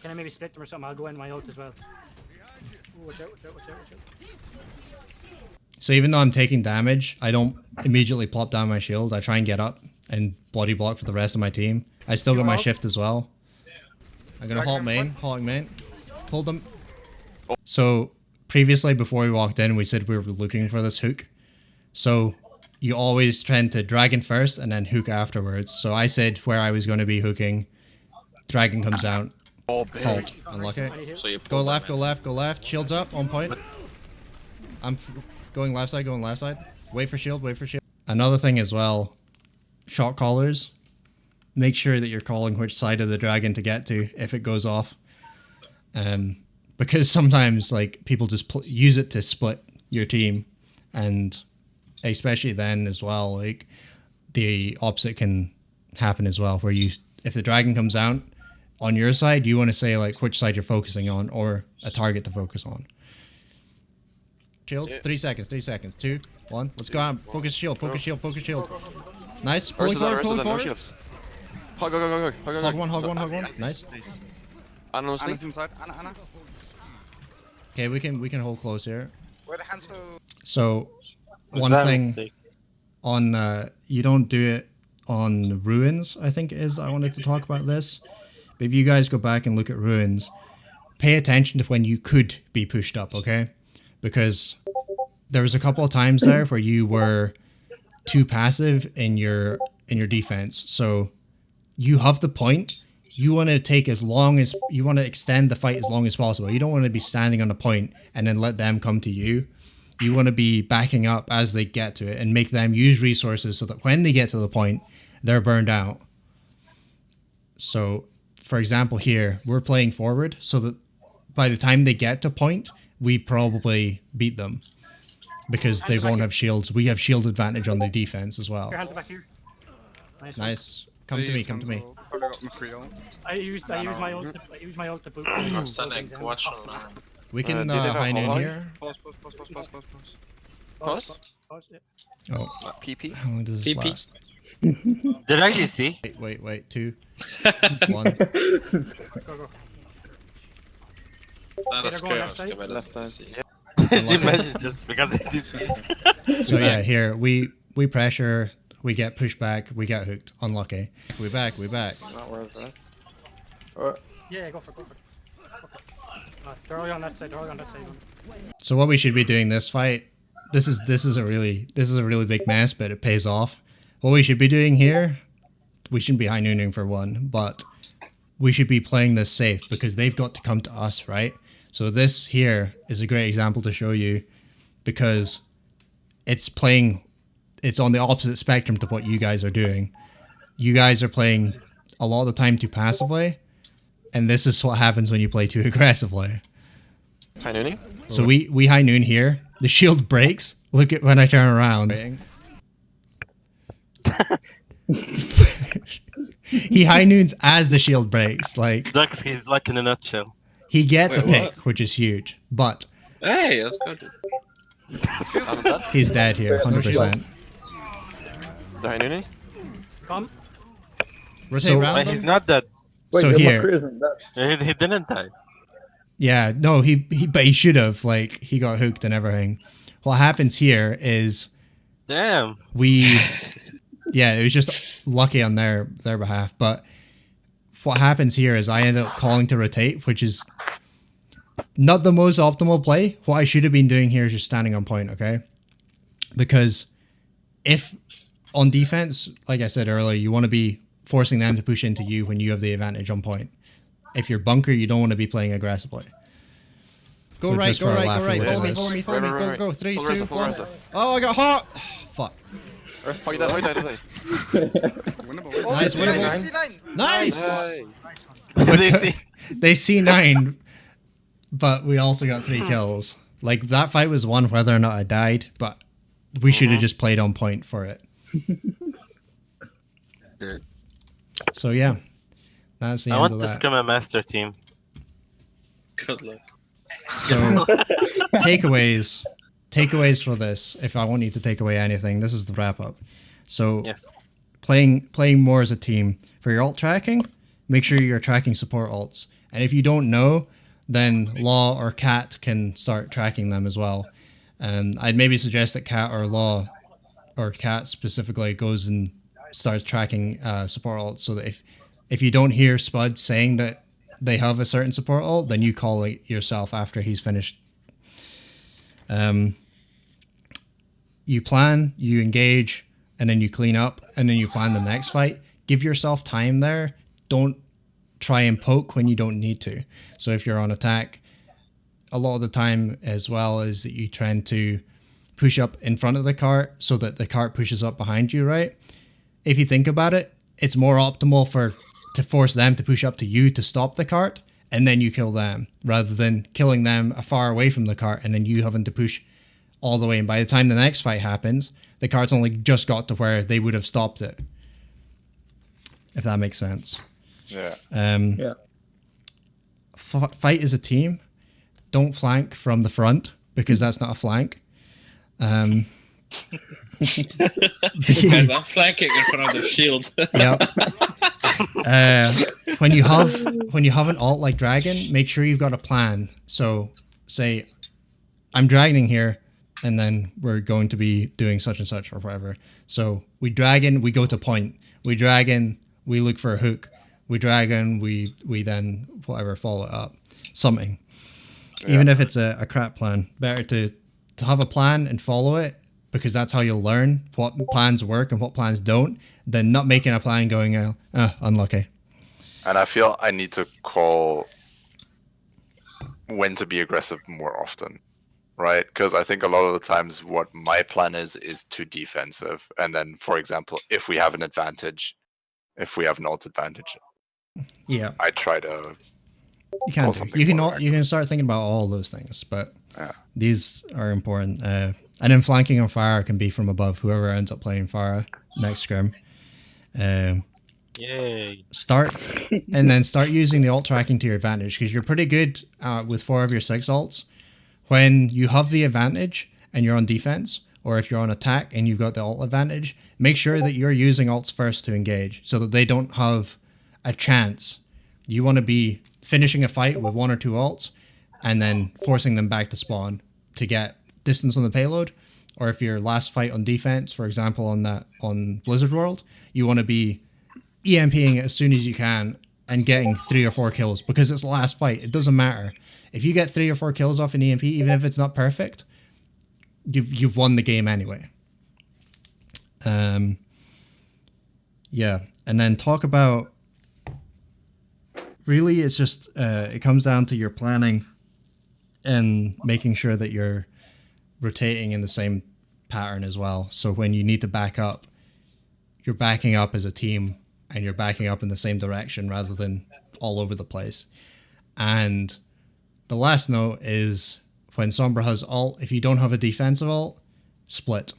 I maybe split them or something? I'll go in my ult as well. Ooh, watch out. So even though I'm taking damage, I don't immediately plop down my shield. I try and get up and body block for the rest of my team. I still got my shift as well. I'm going to halt main. Pull them. So previously, before we walked in, we said we were looking for this hook. So you always tend to dragon first and then hook afterwards. So I said where I was going to be hooking. Dragon comes out. Halt. Unlucky. So you go left. Shields up, on point. I'm going left side. Wait for shield. Another thing as well, shot callers. Make sure that you're calling which side of the dragon to get to if it goes off. Because sometimes like people just use it to split your team, and especially then as well, like the opposite can happen as well, where if the dragon comes out on your side, you want to say like which side you're focusing on or a target to focus on. Shield, 3 seconds, 2, 1, let's go on. Focus shield. Nice, pulling forward. Hog one. Nice. Anna's inside. Anna. Okay, we can hold close here. So, one thing on you don't do it on ruins, I think it is. I wanted to talk about this. But if you guys go back and look at ruins, pay attention to when you could be pushed up, okay? Because there was a couple of times there where you were too passive in your defense. So you have the point. You want to extend the fight as long as possible. You don't want to be standing on the point and then let them come to you. You want to be backing up as they get to it and make them use resources so that when they get to the point, they're burned out. So, for example, here, we're playing forward so that by the time they get to point, we probably beat them. Because they won't have shields. We have shield advantage on the defense as well. Your hands back here. Nice. Come to me. I use my ult to boot. Arsenic, watch on. We can high noon here. Pause. Close it. Oh, PP. how long does this PP. last? Did I actually see? Wait. 2, 1. Go, go. It's not a They're going scrim. left side? It's Left side. Did you mention just because I DC? So yeah, here we pressure, we get pushed back, we get hooked. Unlucky. We back. Not worth it. Yeah, go for it. They're all on that side. So what we should be doing this fight, this is a really big mess, but it pays off. What we should be doing here, we shouldn't be high nooning for one, but we should be playing this safe because they've got to come to us, right? So this here is a great example to show you because it's on the opposite spectrum to what you guys are doing. You guys are playing a lot of the time too passively, and this is what happens when you play too aggressively. High nooning. So we high noon here. The shield breaks. Look at when I turn around. He high noons as the shield breaks. Like That's his luck in a nutshell. he gets Wait, a pick, what? which is huge. But Hey, that's good. How does that? he's dead here, 100%. The high nooning. Come. Rotate So- around Wait, them? he's not dead. Wait, So your here- McCree isn't dead. He didn't die. Yeah, no, but he should have. Like he got hooked and everything. What happens here is Damn. yeah, it was just lucky on their behalf. But what happens here is I end up calling to rotate, which is not the most optimal play. What I should have been doing here is just standing on point, okay? Because if on defense, like I said earlier, you want to be forcing them to push into you when you have the advantage on point. If you're bunker, you don't want to be playing aggressively. Go Go right, right, go go right, right, go go right. right. Follow me, Follow follow me, follow me. Right. Go, 3, Full 2, rest, full 1. rest. Oh, I got hot. Fuck. Oh, you died. Nice, winnable. Nice. They see 9, but we also got 3 kills. Like that fight was won whether or not I died, but we should have just played on point for it. So yeah, that's the I end want of to that. scrim a master team. Good luck. So takeaways for this. If I want you to take away anything, this is the wrap up. So Yes. playing more as a team for your alt tracking. Make sure you're tracking support alts, and if you don't know, then Law or Cat can start tracking them as well. I'd maybe suggest that Cat or Law, or Cat specifically, goes and starts tracking support alts, so that if you don't hear Spud saying that they have a certain support alt, then you call it yourself after he's finished. You plan, you engage, and then you clean up, and then you plan the next fight. Give yourself time there. Don't try and poke when you don't need to. So if you're on attack, a lot of the time as well is that you tend to push up in front of the cart so that the cart pushes up behind you, right? If you think about it, it's more optimal to force them to push up to you to stop the cart, and then you kill them, rather than killing them far away from the cart and then you having to push all the way. And by the time the next fight happens, the cart's only just got to where they would have stopped it. If that makes sense. Yeah. Yeah. Fight as a team. Don't flank from the front, because that's not a flank. Guys, I'm flanking in front of the shield. Yep. When you have an alt like Dragon, make sure you've got a plan. So say I'm dragoning here, and then we're going to be doing such and such or whatever. So we dragon, we go to point. We dragon, we look for a hook. We dragon, we then whatever follow it up. Something. Even if it's a crap plan, better to have a plan and follow it, because that's how you'll learn what plans work and what plans don't, than not making a plan going, unlucky. And I feel I need to call when to be aggressive more often, right? Because I think a lot of the times what my plan is too defensive. And then, for example, if we have an advantage, if we have an alt advantage, Yeah, I try to. you can call do. something You can more you can start thinking about all those things, but Yeah. these are important. And then flanking on fire can be from above. Whoever ends up playing fire next scrim. Yay. Start using the alt tracking to your advantage, because you're pretty good with 4 of your 6 alts. When you have the advantage and you're on defense, or if you're on attack and you've got the ult advantage, make sure that you're using ults first to engage so that they don't have a chance. You want to be finishing a fight with 1 or 2 ults and then forcing them back to spawn to get distance on the payload. Or if your last fight on defense, for example, on Blizzard World, you want to be EMPing it as soon as you can and getting 3 or 4 kills because it's the last fight. It doesn't matter. If you get 3 or 4 kills off an EMP, even if it's not perfect, you've won the game anyway. Yeah, and then talk about, really it's just, it comes down to your planning and making sure that you're rotating in the same pattern as well. So when you need to back up, you're backing up as a team and you're backing up in the same direction rather than all over the place. And the last note is when Sombra has ult, if you don't have a defensive ult, split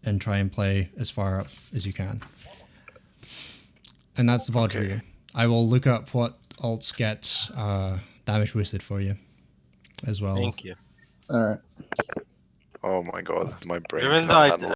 and try and play as far up as you can. And that's the VOD for you. I will look up what ults get damage boosted for you as well. Thank you. All right. Oh my god, my brain. Even cannot though handle